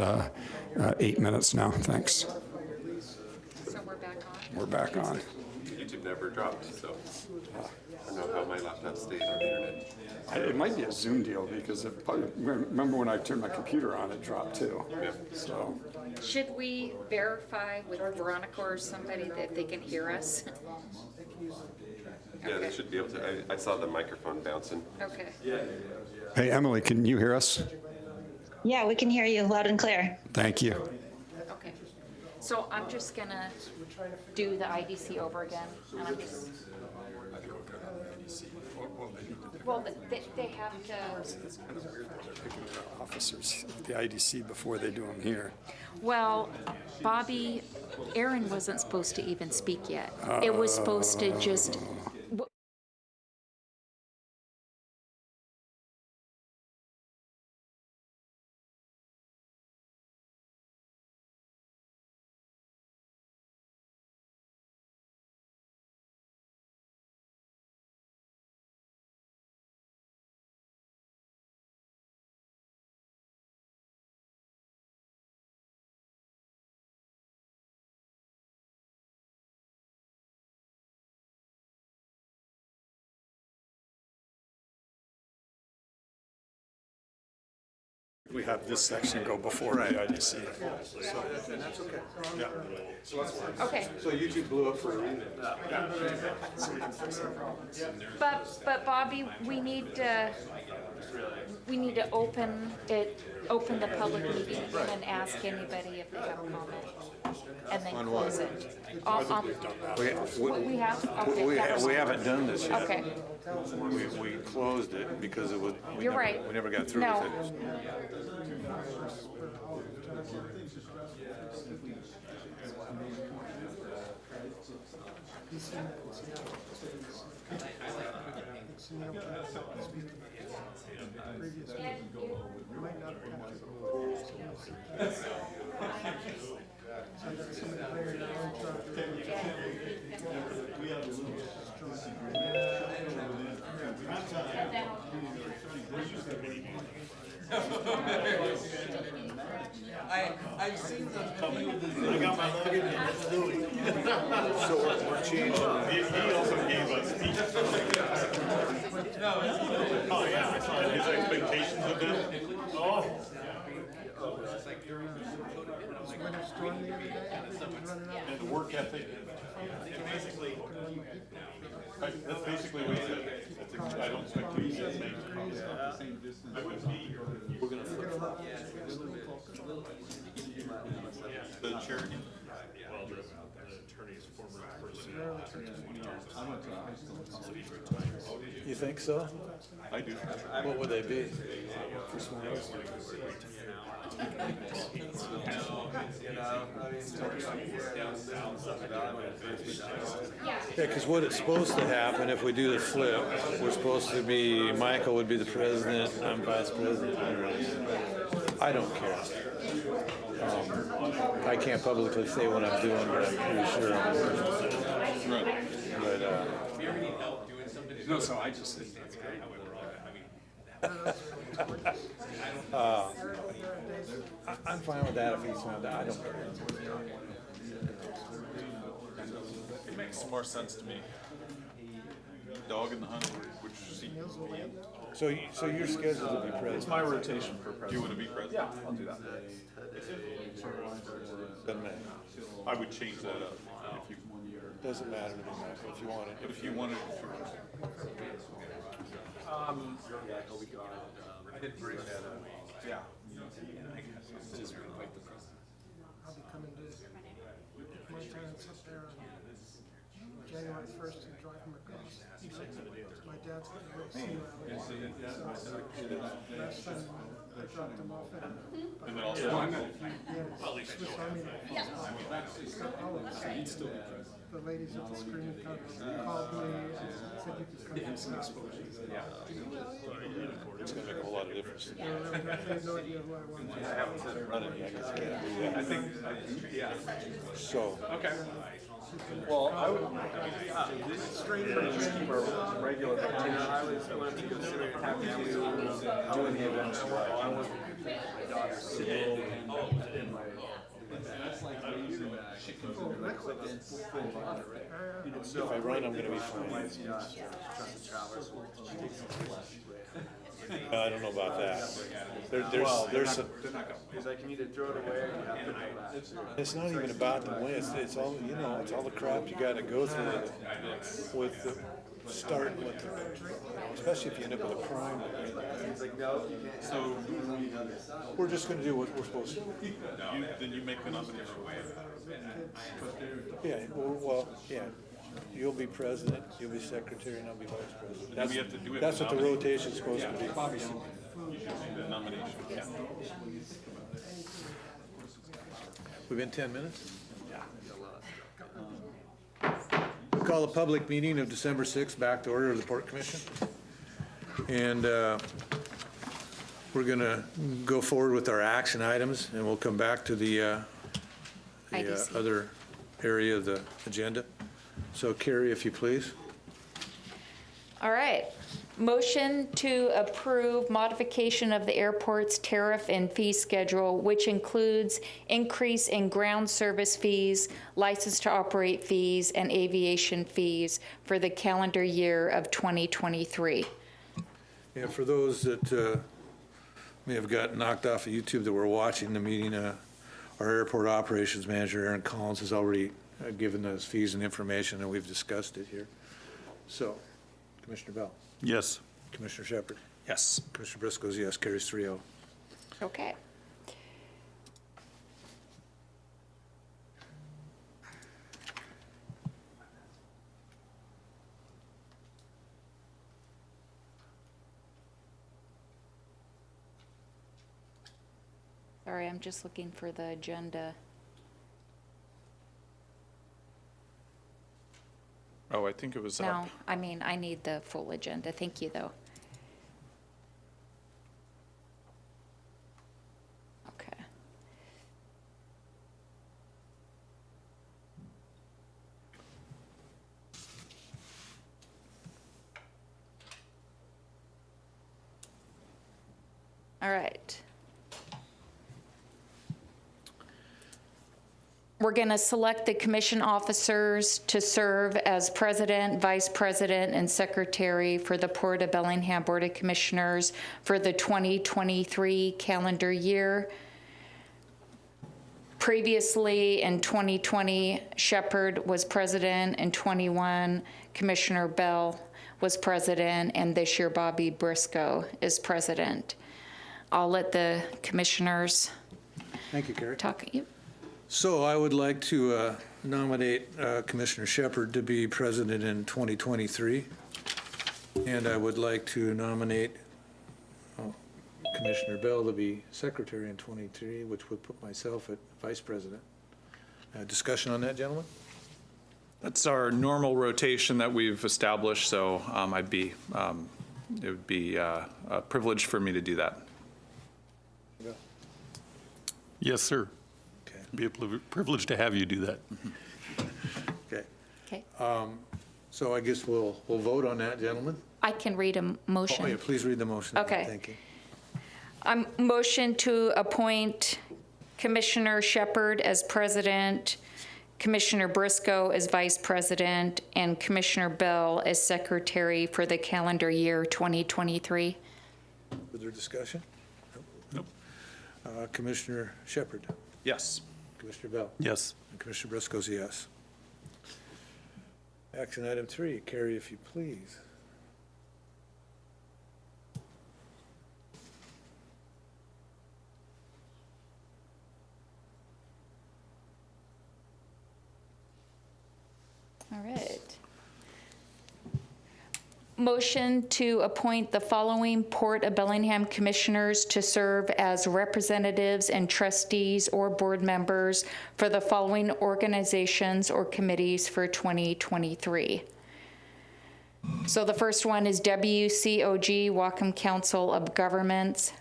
8 minutes now. Thanks. So we're back We're back on. YouTube never dropped, so I don't know how my laptop stays on the internet. It might be a Zoom deal because remember when I turned my computer on, it dropped too. Yeah. So Should we verify with Veronica or somebody that they can hear us? Yeah, they Okay. should be able to. I saw the microphone bouncing. Okay. hey, Emily, can you hear us? Yeah, we can hear you loud and clear. Thank you. Okay. So I'm just gonna do the IDC over again, and I'm just. Well, they have to, Officers, the IDC before they do them here. well, Bobby, Aaron wasn't supposed to even speak yet. It was supposed to just, We have this section go before the IDC. okay. So YouTube blew up for a reason. But Bobby, we need to open the public meeting and ask anybody if they have a comment, and then close it. We have? Okay. We haven't done this yet. Okay, We closed it because it was. you're right. We never got through No. with it. I've seen them coming. I got my luggage and it's Louis. So we're changing. He also gave us. Oh, yeah, I saw his expectations of them. Oh. And the work ethic. Basically, that's basically what he said. I don't expect you to say the same. I would be. We're going to flip flop. The charity. Well, the attorney's former person. You think so? I do. What would they be? Yeah, because what it's supposed to happen if we do the flip, we're supposed to be, Michael would be the president, I'm vice president. I don't care. I can't publicly say what I'm doing, but I'm pretty sure I'm doing it. But, No, so I just think that's great. I'm fine with that if he's found out. I don't care. It makes more sense to me. Dog in the hunt, which seat you will be in. So you're scheduled to be president? It's my rotation for president. Do you want to be president? Yeah, I'll do that. Doesn't matter. I would change that up if you. Doesn't matter to me, Michael, if you want it. But if you wanted, I did bring that up. Yeah. I'll be coming to my parents up there on January 1st and drive them across. My dad's got a real sea rally. Last time I dropped him off at and then also. Swiss Army knife. The ladies at the screening counter called me and said you could come. Some exposure. It's going to make a whole lot of difference. They had no idea who I was. I haven't running yet, I guess I can't do that. I think, yeah. So. Okay. Well, I would, this straight or just keep our regular rotation. I was going to consider having you doing the events. I was my daughter's in my If I run, I'm gonna be fine. I don't know about that. There's some. He's like, you need to throw it away or you have to come back. It's not even about the win. It's all, you know, it's all the crap you got to go through with the starting with, especially if you end up with a primary. He's like, no, you can't. So We're just going to do what we're supposed to do. then you make the nomination. Yeah, well, yeah. You'll be president, you'll be secretary, and I'll be vice president. We have to do it That's what the nomination. rotation's supposed to be. The nomination. Yeah. We've been 10 minutes? We call the public meeting of December 6th back to order of the Port Commission. And we're going to go forward with our action items, and we'll come back to the IDC. other area of the agenda. So Carrie, if you please. All right. Motion to approve modification of the airport's tariff and fee schedule, which includes increase in ground service fees, license to operate fees, and aviation fees for the calendar year of 2023. Yeah, for those that may have got knocked off of YouTube that were watching the meeting, our airport operations manager, Aaron Collins, has already given us fees and information, and we've discussed it here. So, Commissioner Bell. Yes. Commissioner Shepard. Yes. Commissioner Briscoe's yes, carries 3-0. Okay. Sorry, I'm just looking for the agenda. Oh, I think it was No, up. I mean, I need the full agenda. Thank you, though. Okay. All right. We're going to select the commission officers to serve as president, vice president, and secretary for the Port of Bellingham Board of Commissioners for the 2023 calendar year. Previously, in 2020, Shepard was president. In 21, Commissioner Bell was president. And this year, Bobby Briscoe is president. I'll let the commissioners Thank you, Carrie. talk. So I would like to nominate Commissioner Shepard to be president in 2023. And I would like to nominate Commissioner Bell to be secretary in 23, which would put myself at vice president. Discussion on that, gentlemen? That's our normal rotation that we've established, so it would be a privilege for me to do that. Yes, sir. Okay. Be a privilege to have you do that. Okay. Okay. So I guess we'll vote on that, gentlemen. I can read a motion. Oh, yeah, please read the motion. Okay. Thank you. Motion to appoint Commissioner Shepard as president, Commissioner Briscoe as vice president, and Commissioner Bell as secretary for the calendar year 2023. Further discussion? Nope. Commissioner Shepard, Yes. Commissioner Bell, Yes. and Commissioner Briscoe's a yes. Action item 3, Carrie, if you please. All right. Motion to appoint the following Port of Bellingham commissioners to serve as representatives and trustees or board members for the following organizations or committees for 2023. So the first one is WCOG, Whatcom Council of Governments.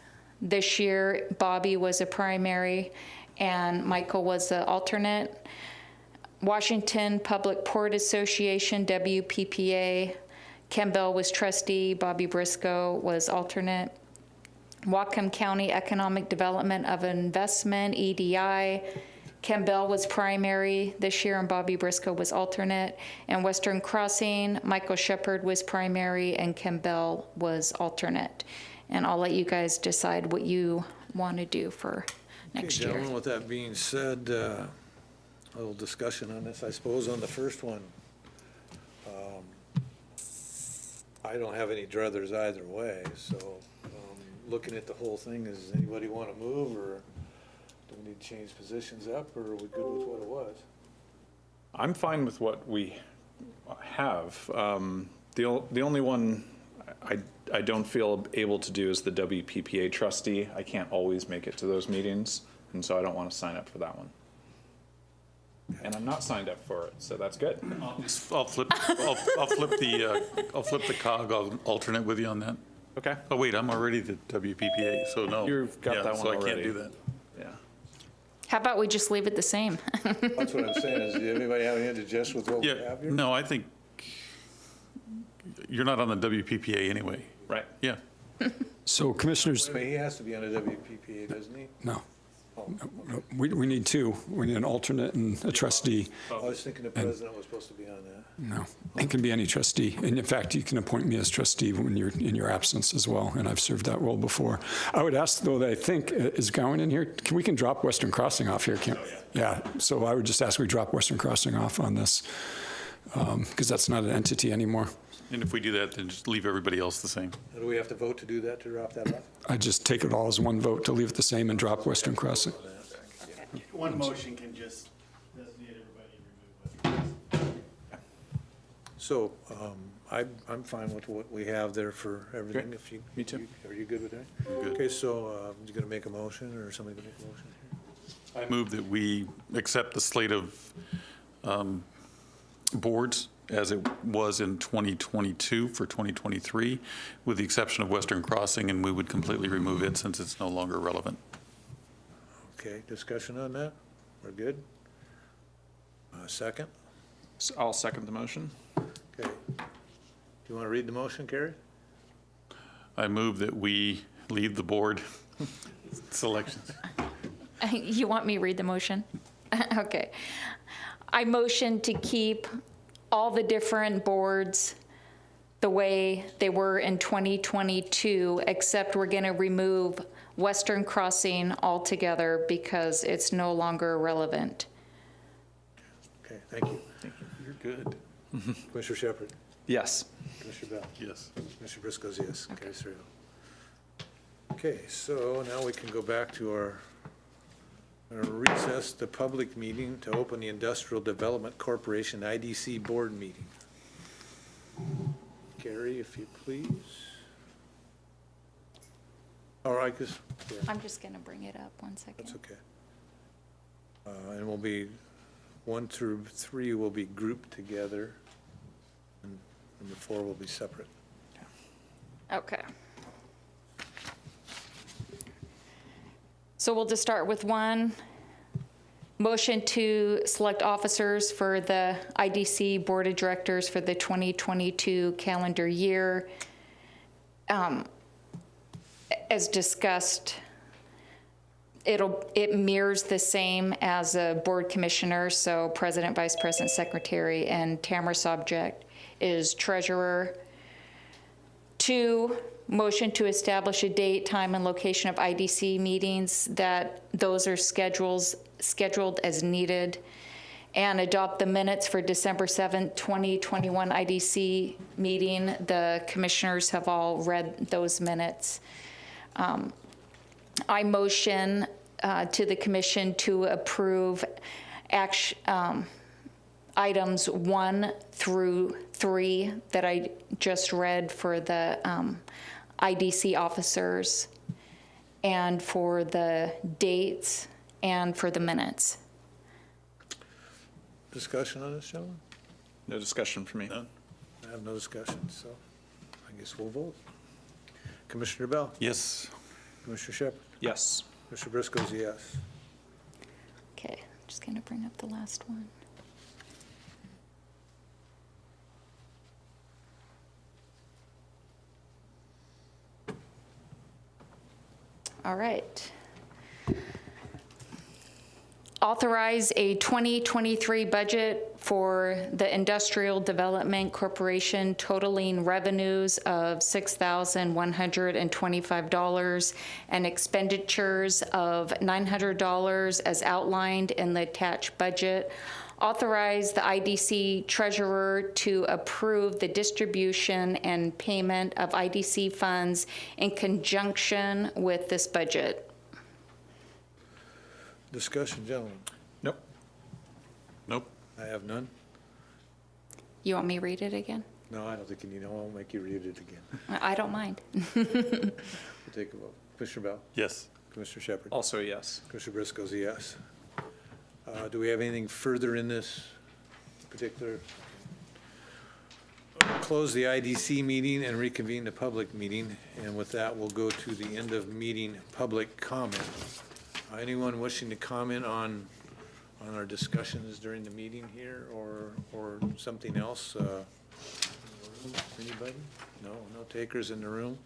This year, Bobby was a primary and Michael was the alternate. Washington Public Port Association, WPPA. Ken Bell was trustee, Bobby Briscoe was alternate. Whatcom County Economic Development of Investment, EDI. Ken Bell was primary this year, and Bobby Briscoe was alternate. And Western Crossing, Michael Shepard was primary, and Ken Bell was alternate. And I'll let you guys decide what you want to do for next year. Gentlemen, with that being said, a little discussion on this, I suppose, on the first one. I don't have any druthers either way, so looking at the whole thing, does anybody want to move, or do we need to change positions up, or are we good with what it was? I'm fine with what we have. The only one I don't feel able to do is the WPPA trustee. I can't always make it to those meetings, and so I don't want to sign up for that one. And I'm not signed up for it, so that's good. I'll flip the cog alternate with you on that. Okay. Oh, wait, I'm already the WPPA, so no. You've got Yeah, that one so I already. can't do that. Yeah. How about we just leave it the same? That's what I'm saying, is anybody have any suggestions with what we Yeah, have here? no, I think you're not on the WPPA anyway. Right. Yeah. So commissioners, I mean, he has to be on the WPPA, doesn't he? no. No, we need two. We need an alternate and a trustee. I was thinking the president was supposed to be on that. No, it can be any trustee. And in fact, you can appoint me as trustee when you're in your absence as well, and I've served that role before. I would ask, though, that I think, is Gowan in here? We can drop Western Crossing off here, can't we? Yeah, so I would just ask we drop Western Crossing off on this, because that's not an entity anymore. And if we do that, then just leave everybody else the same. Do we have to vote to do that, to drop that off? I just take it all as one vote to leave it the same and drop Western Crossing. One motion can just designate everybody and remove Western. So I'm fine with what we have there for everything. If you, Me too. Are you good with that? Good. Okay, so you going to make a motion, or somebody going to make a motion here? I move that we accept the slate of boards as it was in 2022 for 2023, with the exception of Western Crossing, and we would completely remove it since it's no longer relevant. Okay, discussion on that? We're good? Second? So I'll second the motion. Okay. Do you want to read the motion, Carrie? I move that we leave the board selections. You want me to read the motion? Okay. I motion to keep all the different boards the way they were in 2022, except we're going to remove Western Crossing altogether because it's no longer relevant. Okay, thank you. You're good. Commissioner Shepard? Yes. Commissioner Bell? Yes. Commissioner Briscoe's yes. Okay, 3-0. Okay, so now we can go back to our recess, the public meeting to open the Industrial Development Corporation IDC board meeting. Carrie, if you please. Or I guess, yeah, I'm just going to bring it up 1 second. that's okay. And we'll be, 1 through 3 will be grouped together, and number 4 will be separate. Okay. So we'll just start with 1. Motion to select officers for the IDC Board of Directors for the 2022 calendar year. As discussed, it mirrors the same as a board commissioner, so president, vice president, secretary, and Tamara Subject is treasurer. 2, motion to establish a date, time, and location of IDC meetings, that those are scheduled as needed, and adopt the minutes for December 7th, 2021 IDC meeting. The commissioners have all read those minutes. I motion to the commission to approve items 1 through 3 that I just read for the IDC officers, and for the dates, and for the minutes. Discussion on this, gentlemen? No discussion for me. None. I have no discussion, so I guess we'll vote. Commissioner Bell? Yes. Commissioner Shepard? Yes. Commissioner Briscoe's yes. Okay, just going to bring up the last one. All right. Authorize a 2023 budget for the Industrial Development Corporation totaling revenues of $6,125 and expenditures of $900 as outlined in the attached budget. Authorize the IDC treasurer to approve the distribution and payment of IDC funds in conjunction with this budget. Discussion, gentlemen. Nope. Nope. I have none. You want me to read it again? No, I don't think you need, I won't make you read it again. I don't mind. We'll take a vote. Commissioner Bell? Yes. Commissioner Shepard? Also, yes. Commissioner Briscoe's a yes. Do we have anything further in this particular? Close the IDC meeting and reconvene the public meeting. And with that, we'll go to the end of meeting public comment. Anyone wishing to comment on our discussions during the meeting here or something else? Anybody? No takers in the room?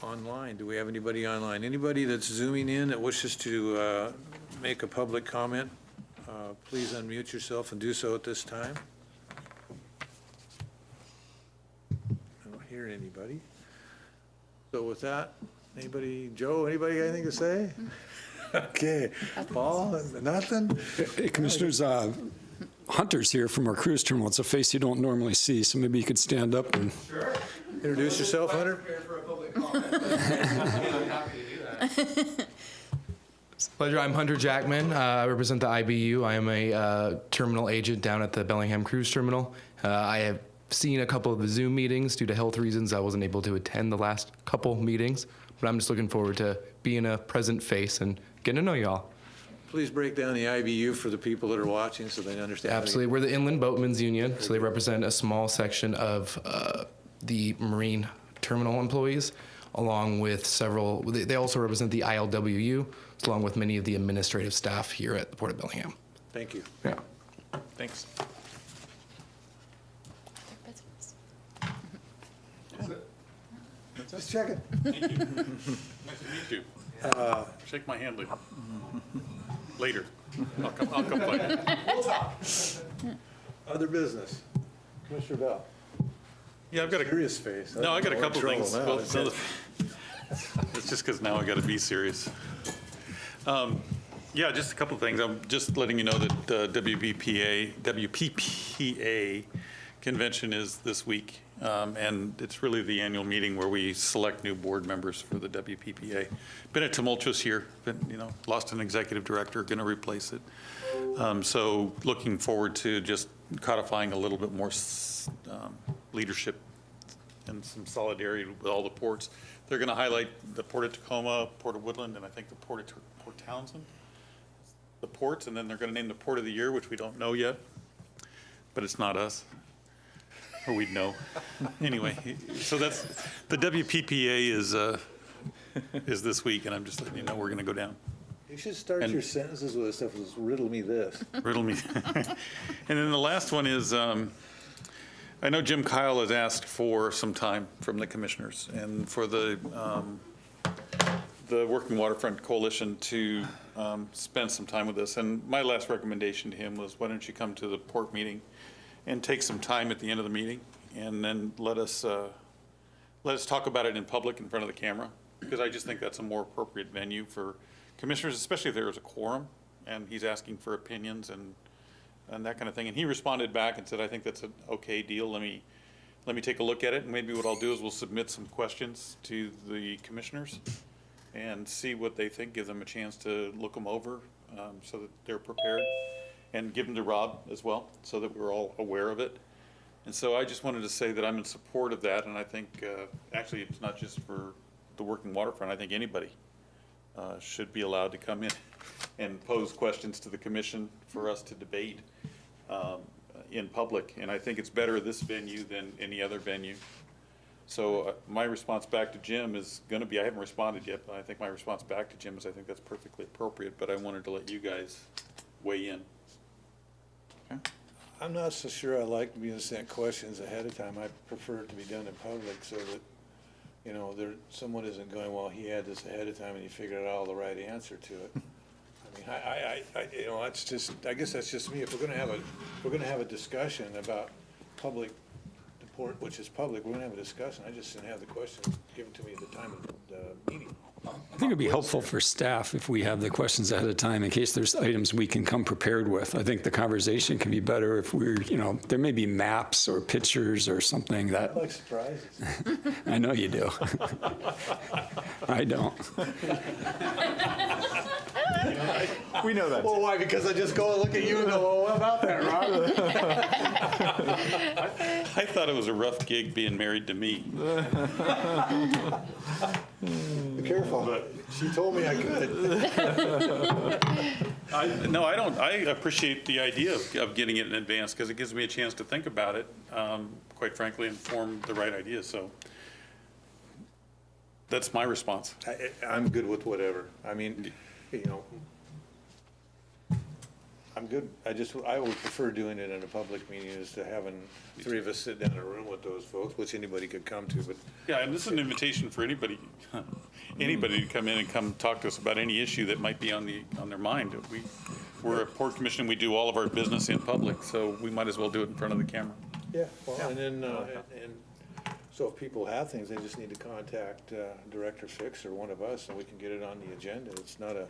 Online, do we have anybody online? Anybody that's zooming in that wishes to make a public comment, please unmute yourself and do so at this time. I don't hear anybody. So with that, anybody, Joe, anybody got anything to say? Okay, Paul, nothing? Hey, Commissioners, Hunter's here from our cruise terminal. It's a face you don't normally see, so maybe you could stand up and... Sure. Introduce yourself, Hunter. Pleasure. I'm Hunter Jackman. I represent the IBU. I am a terminal agent down at the Bellingham Cruise Terminal. I have seen a couple of the Zoom meetings. Due to health reasons, I wasn't able to attend the last couple meetings, but I'm just looking forward to being a present face and getting to know you all. Please break down the IBU for the people that are watching so they understand. Absolutely. We're the Inland Boatmen's Union, so they represent a small section of the marine terminal employees, along with several, they also represent the ILWU, along with many of the administrative staff here at the Port of Bellingham. Thank you. Yeah. Thanks. Just checking. Thank you. Nice to meet you. Shake my hand later. I'll come later. We'll talk. Other business. Commissioner Bell. Yeah, I've got a serious face. No, I got a We're in couple trouble things. now. Well, no, it's just because now I got to be serious. Yeah, just a couple of things. I'm just letting you know that WPPA convention is this week, and it's really the annual meeting where we select new board members for the WPPA. Been a tumultuous year. Lost an executive director, going to replace it. So looking forward to just codifying a little bit more leadership and some solidarity with all the ports. They're going to highlight the Port of Tacoma, Port of Woodland, and I think the Port Townsend. The ports, and then they're going to name the Port of the Year, which we don't know yet, but it's not us, or we'd know. Anyway, so that's, the WPPA is this week, and I'm just letting you know we're going to go down. You should start your sentences with stuff as riddle me this. Riddle me. And then the last one is, I know Jim Kyle has asked for some time from the commissioners and for the Working Waterfront Coalition to spend some time with us. And my last recommendation to him was, why don't you come to the port meeting and take some time at the end of the meeting, and then let us talk about it in public in front of the camera, because I just think that's a more appropriate venue for commissioners, especially if there is a quorum and he's asking for opinions and that kind of thing. And he responded back and said, I think that's an okay deal. Let me take a look at it, and maybe what I'll do is we'll submit some questions to the commissioners and see what they think, give them a chance to look them over so that they're prepared, and give them to Rob as well so that we're all aware of it. And so I just wanted to say that I'm in support of that, and I think actually it's not just for the Working Waterfront. I think anybody should be allowed to come in and pose questions to the commission for us to debate in public. And I think it's better this venue than any other venue. So my response back to Jim is going to be, I haven't responded yet, but I think my response back to Jim is I think that's perfectly appropriate, but I wanted to let you guys weigh in. Okay. I'm not so sure I like being sent questions ahead of time. I prefer it to be done in public so that, someone isn't going, well, he had this ahead of time and he figured out all the right answer to it. You know, it's just, I guess that's just me. If we're gonna have a discussion about public, the port, which is public, we're gonna have a discussion. I just didn't have the question given to me at the time of the meeting. I think it'd be helpful for staff if we have the questions ahead of time in case there's items we can come prepared with. I think the conversation can be better if we're, you know, there may be maps or pictures or something I that, like surprises. I know you do. I don't. We know that. Well, why? Because I just go and look at you and go, well, what about that, Rob? I thought it was a rough gig being married to me. Be careful. She told me I could. No, I don't. I appreciate the idea of getting it in advance because it gives me a chance to think about it, quite frankly, and form the right ideas. So that's my response. I'm good with whatever. I mean, you know, I'm good. I would prefer doing it in a public meeting as to having three of us sit down in a room with those folks, which anybody could come to, but. Yeah, and this is an invitation for anybody to come in and come talk to us about any issue that might be on their mind. We're a port commission, we do all of our business in public, so we might as well do it in front of the camera. Yeah, well, and then, and so if people have things, they just need to contact Director Fix or one of us, and we can get it on the agenda. It's not a.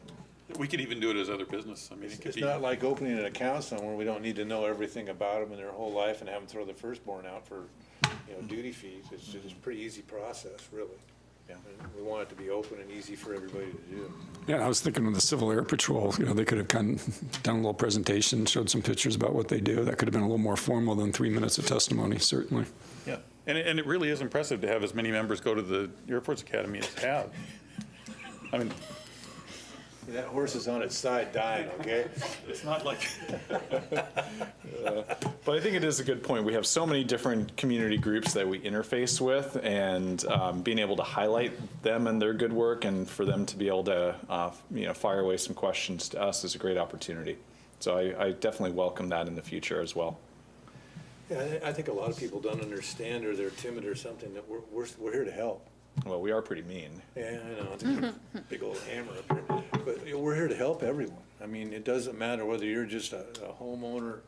We could even do it as other business. I mean, it could It's be. not like opening an account somewhere. We don't need to know everything about them and their whole life and have them throw the firstborn out for, you know, duty fees. It's a pretty easy process, really. Yeah. And we want it to be open and easy for everybody to do. Yeah, I was thinking of the Civil Air Patrol, you know, they could have done a little presentation, showed some pictures about what they do. That could have been a little more formal than 3 minutes of testimony, certainly. Yeah, and it really is impressive to have as many members go to the Air Force Academy as have. I mean, That horse is on its side dying, okay? it's not like. But I think it is a good point. We have so many different community groups that we interface with, and being able to highlight them and their good work, and for them to be able to, fire away some questions to us is a great opportunity. So I definitely welcome that in the future as well. Yeah, I think a lot of people don't understand, or they're timid or something, that we're here to help. Well, we are pretty mean. Yeah, I know, it's a big old hammer up here, but you know, we're here to help everyone. I mean, it doesn't matter whether you're just a homeowner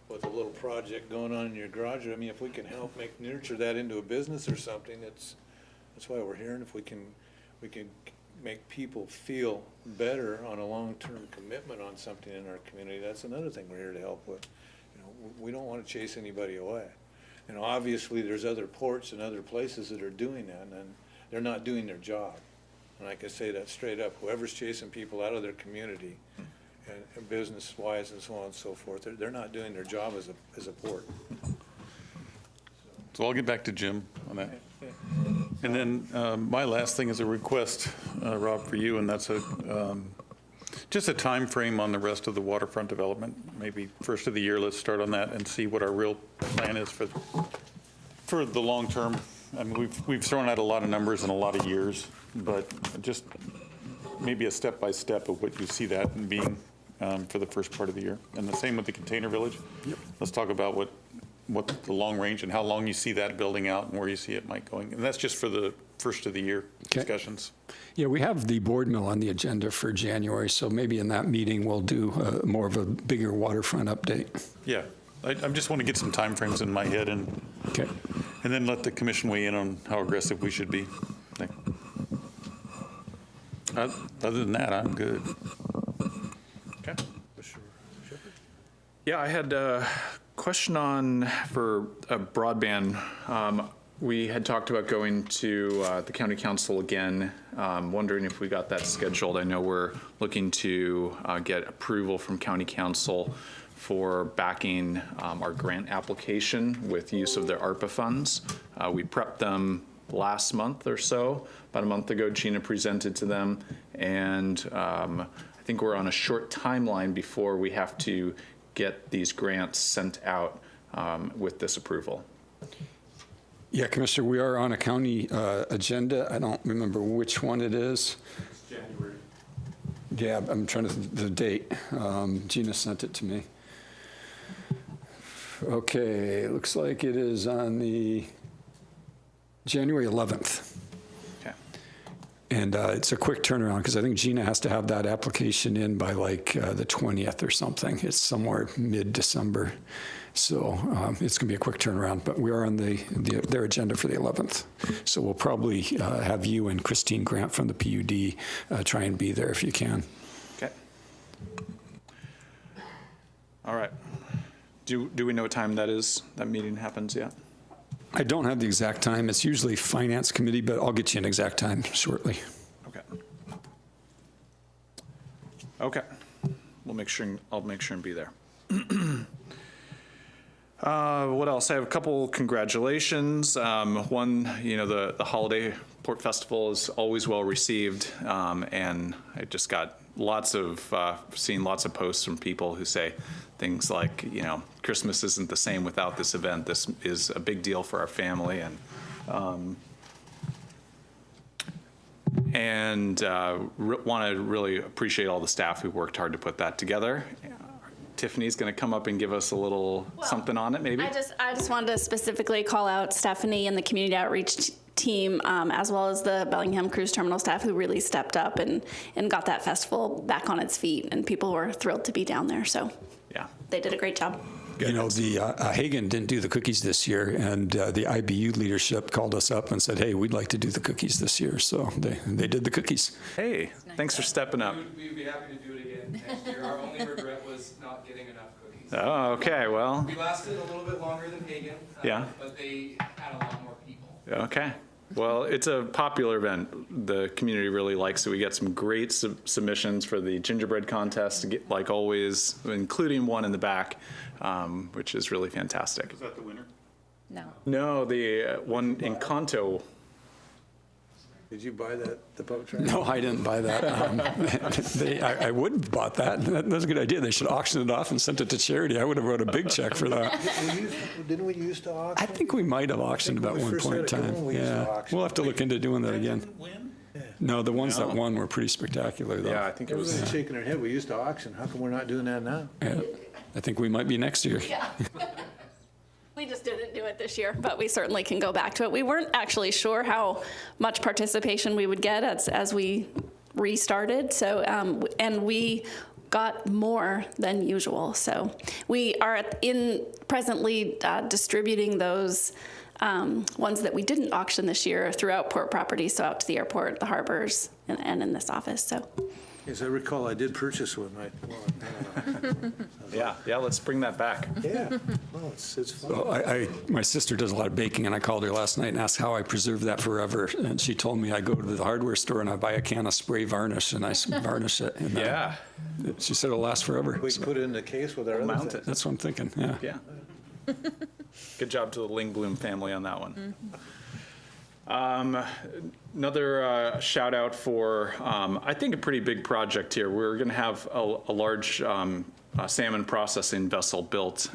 with a little project going on in your garage. I mean, if we can help nurture that into a business or something, that's why we're here. And if we can make people feel better on a long-term commitment on something in our community, that's another thing we're here to help with. You know, we don't want to chase anybody away. You know, obviously there's other ports and other places that are doing that, and they're not doing their job. And I can say that straight up. Whoever's chasing people out of their community and business-wise and so on and so forth, they're not doing their job as a port. So I'll get back to Jim on that. And then my last thing is a request, Rob, for you, and that's just a time frame on the rest of the waterfront development. Maybe first of the year, let's start on that and see what our real plan is for the long term. I mean, we've thrown out a lot of numbers in a lot of years, but just maybe a step-by-step of what you see that being for the first part of the year. And the same with the container village. Yep. Let's talk about what the long range and how long you see that building out and where you see it might going. And that's just for the first of the year discussions. Yeah, we have the board mill on the agenda for January, so maybe in that meeting we'll do more of a bigger waterfront update. Yeah, I just want to get some timeframes in my head and then let the commission weigh in on how aggressive we should be. Other than that, I'm good. Okay. Yeah, I had a question for broadband. We had talked about going to the county council again, wondering if we got that scheduled. I know we're looking to get approval from county council for backing our grant application with use of their ARPA funds. We prepped them last month or so. About a month ago, Gina presented to them, and I think we're on a short timeline before we have to get these grants sent out with this approval. Yeah, Commissioner, we are on a county agenda. I don't remember which one it is. January. Yeah, I'm trying to the date. Gina sent it to me. Okay, looks like it is on the January 11th. Okay. And it's a quick turnaround because I think Gina has to have that application in by like the 20th or something. It's somewhere mid-December. So it's going to be a quick turnaround, but we are on their agenda for the 11th. So we'll probably have you and Christine Grant from the PUD try and be there if you can. Okay. All right. Do we know what time that is? That meeting happens yet? I don't have the exact time. It's usually Finance Committee, but I'll get you an exact time shortly. Okay. Okay. I'll make sure and be there. What else? I have a couple congratulations. One, the Holiday Port Festival is always well received, and I just got seen lots of posts from people who say things like, Christmas isn't the same without this event. This is a big deal for our family, and want to really appreciate all the staff who worked hard to put that together. Tiffany's going to come up and give us a little something on it, maybe. I just wanted to specifically call out Stephanie and the community outreach team, as well as the Bellingham Cruise Terminal staff, who really stepped up and got that festival back on its feet, and people were thrilled to be down there. So yeah, they did a great job. You know, the Hagen didn't do the cookies this year, and the IBU leadership called us up and said, hey, we'd like to do the cookies this year. So they did the cookies. Hey, thanks for stepping up. We'd be happy to do it again next year. Our only regret was not getting enough cookies. Oh, okay, well. We lasted a little bit longer than Hagen, Yeah. But they had a lot more people. Okay. Well, it's a popular event. The community really likes it. We get some great submissions for the gingerbread contest, like always, including one in the back, which is really fantastic. Is that the winner? No. No, the one in Kanto. Did you buy the boat track? No, I didn't buy that. I would have bought that. That's a good idea. They should auction it off and sent it to charity. I would have wrote a big check for that. Didn't we used to auction? I think we might have auctioned at one point in time. Yeah, we'll have to look into doing that again. No, the ones that won were pretty spectacular, though. Yeah, I think it was. Everybody's shaking their head. We used to auction. How come we're not doing that now? Yeah, I think we might be next year. Yeah. We just didn't do it this year, but we certainly can go back to it. We weren't actually sure how much participation we would get as we restarted. So, and we got more than usual. So we are presently distributing those ones that we didn't auction this year throughout port property, so out to the airport, the harbors, and in this office. So. As I recall, I did purchase one. Yeah, let's bring that back. Yeah, well, it's fun. So my sister does a lot of baking, and I called her last night and asked how I preserve that forever. And she told me I go to the hardware store and I buy a can of spray varnish and I varnish it. And, yeah. She said it'll last forever. We can put it in the case with our other mount things. That's what I'm thinking, yeah. Yeah. Good job to the Ling Bloom family on that one. Another shout out for, I think, a pretty big project here. We're going to have a large salmon processing vessel built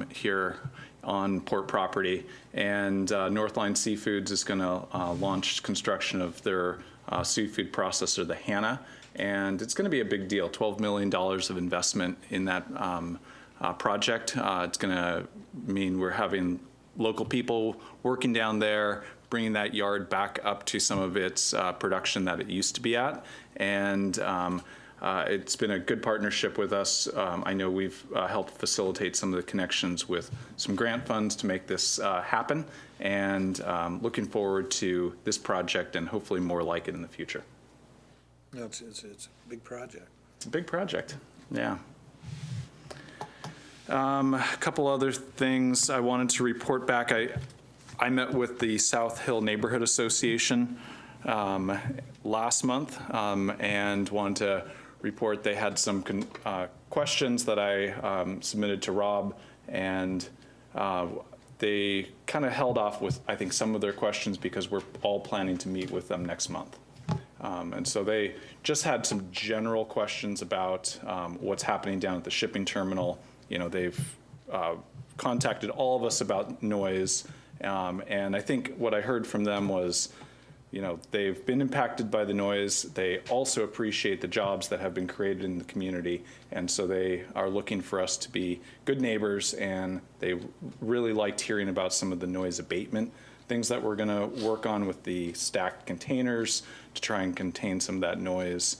here on port property, and Northline Seafoods is going to launch construction of their seafood processor, the Hannah, and it's going to be a big deal. $12 million of investment in that project. It's going to mean we're having local people working down there, bringing that yard back up to some of its production that it used to be at. And it's been a good partnership with us. I know we've helped facilitate some of the connections with some grant funds to make this happen. And looking forward to this project and hopefully more like it in the future. No, it's a big project. It's a big project, yeah. A couple other things I wanted to report back. I met with the South Hill Neighborhood Association last month and wanted to report they had some questions that I submitted to Rob, and they kind of held off with, I think, some of their questions because we're all planning to meet with them next month. And so they just had some general questions about what's happening down at the shipping terminal. You know, they've contacted all of us about noise. And I think what I heard from them was, you know, they've been impacted by the noise. They also appreciate the jobs that have been created in the community. And so they are looking for us to be good neighbors. And they really liked hearing about some of the noise abatement things that we're going to work on with the stacked containers to try and contain some of that noise.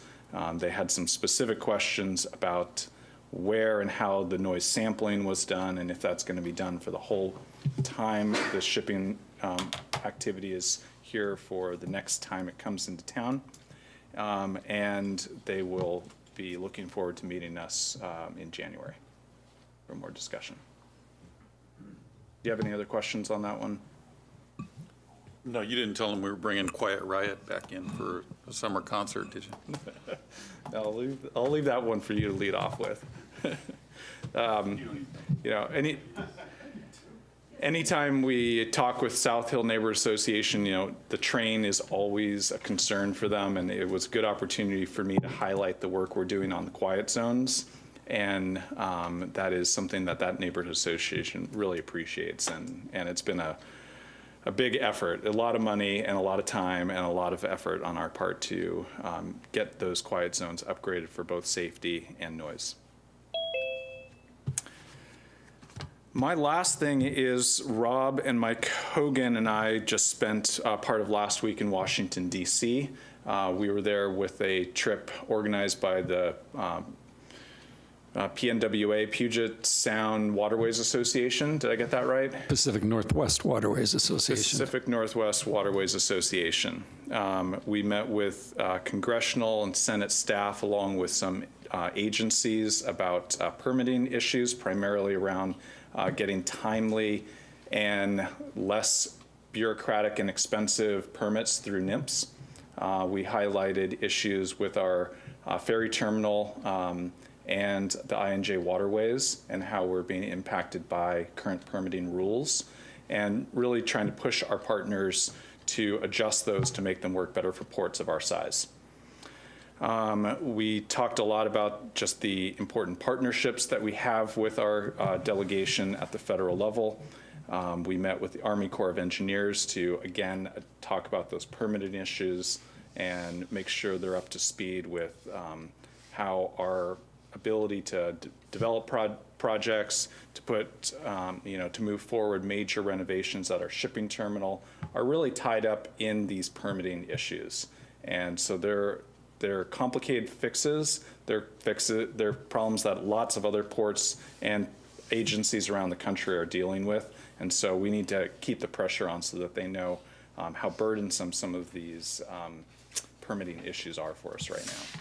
They had some specific questions about where and how the noise sampling was done, and if that's going to be done for the whole time the shipping activity is here for the next time it comes into town. And they will be looking forward to meeting us in January for more discussion. Do you have any other questions on that one? No, you didn't tell them we were bringing Quiet Riot back in for a summer concert, did you? I'll leave that one for you to lead off with. Anytime we talk with South Hill Neighborhood Association, the train is always a concern for them, and it was a good opportunity for me to highlight the work we're doing on the quiet zones. And that is something that neighborhood association really appreciates, and it's been a big effort, a lot of money and a lot of time and a lot of effort on our part to get those quiet zones upgraded for both safety and noise. My last thing is Rob and Mike Hogan and I just spent part of last week in Washington, D.C. We were there with a trip organized by the PNWA, Puget Sound Waterways Association. Did I get that right? Pacific Northwest Waterways Association. Pacific Northwest Waterways Association. We met with congressional and Senate staff along with some agencies about permitting issues, primarily around getting timely and less bureaucratic and expensive permits through NIMS. We highlighted issues with our ferry terminal and the I&J waterways and how we're being impacted by current permitting rules, and really trying to push our partners to adjust those to make them work better for ports of our size. We talked a lot about just the important partnerships that we have with our delegation at the federal level. We met with the Army Corps of Engineers to, again, talk about those permitting issues and make sure they're up to speed with how our ability to develop projects, to put, to move forward major renovations at our shipping terminal are really tied up in these permitting issues. And so they're complicated fixes. They're problems that lots of other ports and agencies around the country are dealing with. And so we need to keep the pressure on so that they know how burdensome some of these permitting issues are for us right now.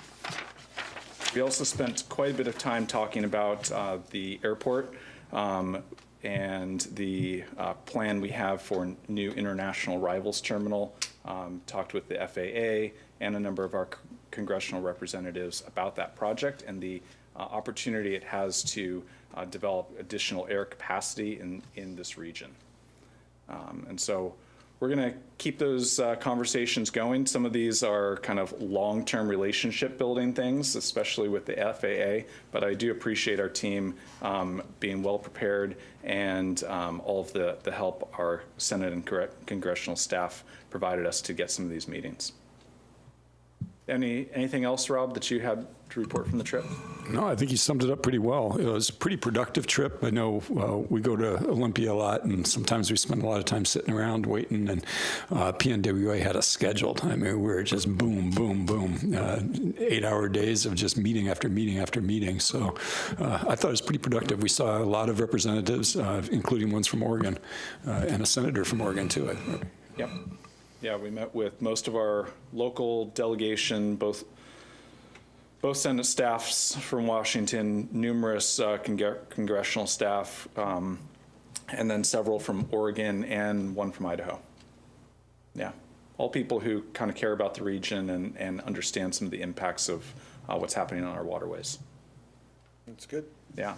We also spent quite a bit of time talking about the airport and the plan we have for new international arrivals terminal. Talked with the FAA and a number of our congressional representatives about that project and the opportunity it has to develop additional air capacity in this region. And so we're going to keep those conversations going. Some of these are kind of long-term relationship building things, especially with the FAA, but I do appreciate our team being well prepared and all of the help our Senate and congressional staff provided us to get some of these meetings. Anything else, Rob, that you had to report from the trip? No, I think you summed it up pretty well. It was a pretty productive trip. I know we go to Olympia a lot, and sometimes we spend a lot of time sitting around waiting, and PNWA had us scheduled. I mean, we were just boom, boom, boom, 8-hour days of just meeting after meeting after meeting. So I thought it was pretty productive. We saw a lot of representatives, including ones from Oregon, and a senator from Oregon, too. Yep. Yeah, we met with most of our local delegation, both Senate staffs from Washington, numerous congressional staff, and then several from Oregon and one from Idaho. Yeah, all people who kind of care about the region and understand some of the impacts of what's happening on our waterways. That's good. Yeah.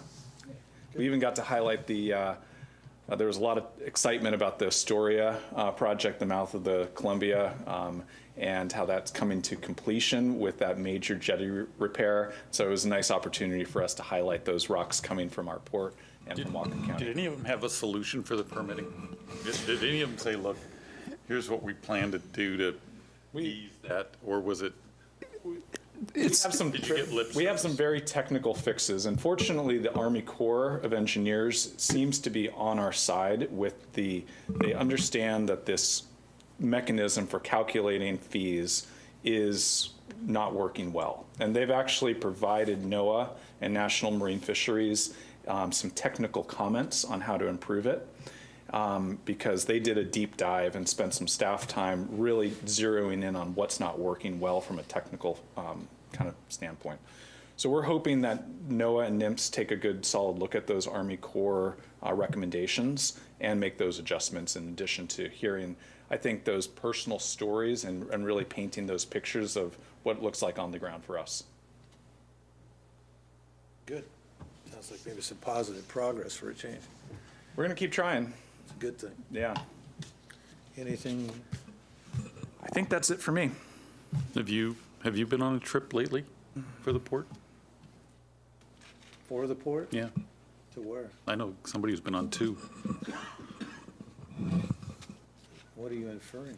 We even got to highlight the there was a lot of excitement about the Astoria project, the mouth of the Columbia, and how that's coming to completion with that major jetty repair. So it was a nice opportunity for us to highlight those rocks coming from our port and from Whatcom County. Did any of them have a solution for the permitting? Did any of them say, look, here's what we plan to do to ease that, or was it? We have some very technical fixes. Unfortunately, the Army Corps of Engineers seems to be on our side with they understand that this mechanism for calculating fees is not working well. And they've actually provided NOAA and National Marine Fisheries some technical comments on how to improve it. Because they did a deep dive and spent some staff time really zeroing in on what's not working well from a technical kind of standpoint. So we're hoping that NOAA and NIMS take a good solid look at those Army Corps recommendations and make those adjustments in addition to hearing, I think, those personal stories and really painting those pictures of what it looks like on the ground for us. Good. Sounds like maybe some positive progress for a change. We're going to keep trying. It's a good thing. Yeah. Anything? I think that's it for me. Have you been on a trip lately for the port? For the port? Yeah. To where? I know somebody who's been on 2. What are you inferring?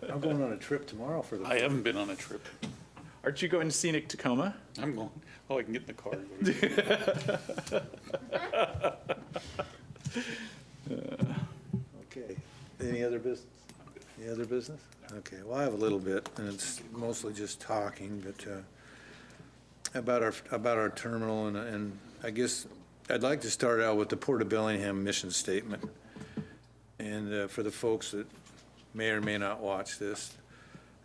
I'm going on a trip tomorrow for the port. I haven't been on a trip. Aren't you going to scenic Tacoma? I'm going. Oh, I can get in the car. And go to Okay. Any other business? Any other business? Okay. Well, I have a little bit, and it's mostly just talking, but about our terminal, and I guess I'd like to start out with the Port of Bellingham mission statement. And for the folks that may or may not watch this,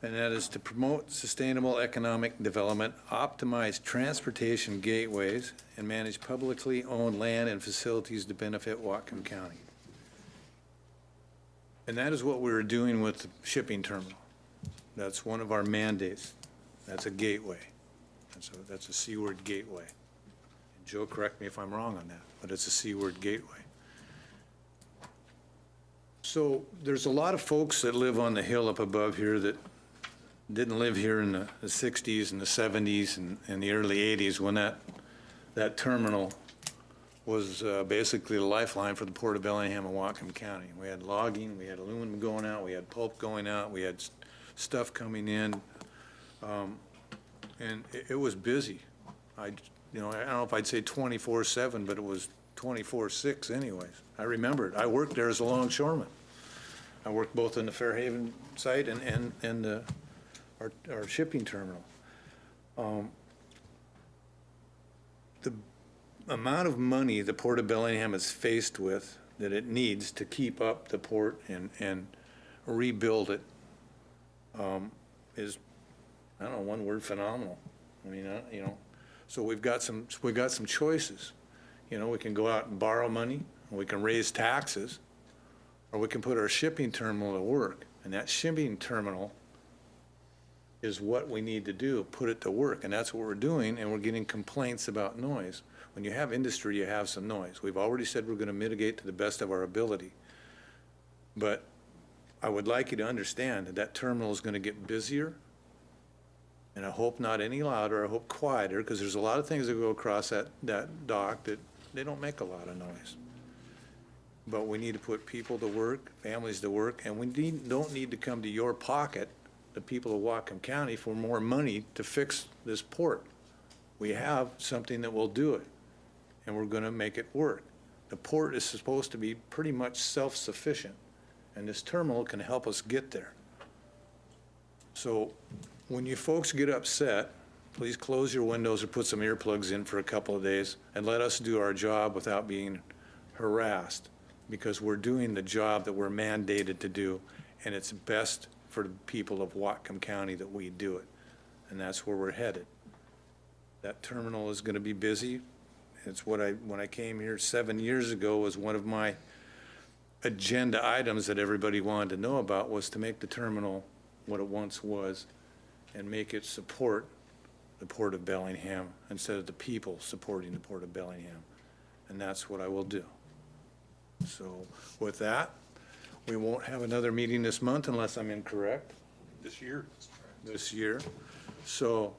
and that is to promote sustainable economic development, optimize transportation gateways, and manage publicly owned land and facilities to benefit Whatcom County. And that is what we were doing with the shipping terminal. That's one of our mandates. That's a gateway. That's a seaward gateway. And Joe, correct me if I'm wrong on that, but it's a seaward gateway. So there's a lot of folks that live on the hill up above here that didn't live here in the 60s and the 70s and the early 80s when that terminal was basically the lifeline for the Port of Bellingham and Whatcom County. We had logging, we had aluminum going out, we had pulp going out, we had stuff coming in, and it was busy. I don't know if I'd say 24/7, but it was 24/6 anyways. I remember it. I worked there as a longshoreman. I worked both in the Fairhaven site and our shipping terminal. The amount of money the Port of Bellingham is faced with that it needs to keep up the port and rebuild it is, I don't know, one word, phenomenal. I mean, so we've got some choices. We can go out and borrow money, or we can raise taxes, or we can put our shipping terminal to work. And that shipping terminal is what we need to do, put it to work. And that's what we're doing, and we're getting complaints about noise. When you have industry, you have some noise. We've already said we're going to mitigate to the best of our ability. But I would like you to understand that terminal is going to get busier, and I hope not any louder, I hope quieter, because there's a lot of things that go across that dock that they don't make a lot of noise. But we need to put people to work, families to work, and we don't need to come to your pocket, the people of Whatcom County, for more money to fix this port. We have something that will do it, and we're going to make it work. The port is supposed to be pretty much self-sufficient, and this terminal can help us get there. So when you folks get upset, please close your windows or put some earplugs in for a couple of days and let us do our job without being harassed, because we're doing the job that we're mandated to do, and it's best for the people of Whatcom County that we do it, and that's where we're headed. That terminal is going to be busy. It's what when I came here 7 years ago, was one of my agenda items that everybody wanted to know about, was to make the terminal what it once was and make it support the Port of Bellingham instead of the people supporting the Port of Bellingham. And that's what I will do. So with that, we won't have another meeting this month unless I'm incorrect. This year. This year. So,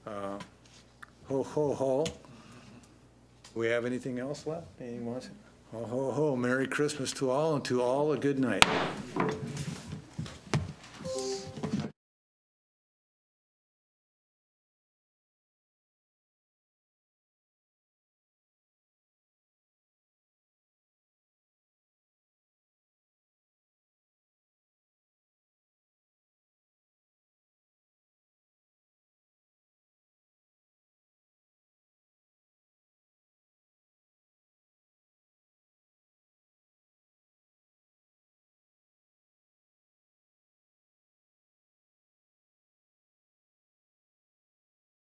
ho, ho, ho. Do we have anything else left? Anything else? Ho, ho, ho. Merry Christmas to all, and to all a good night.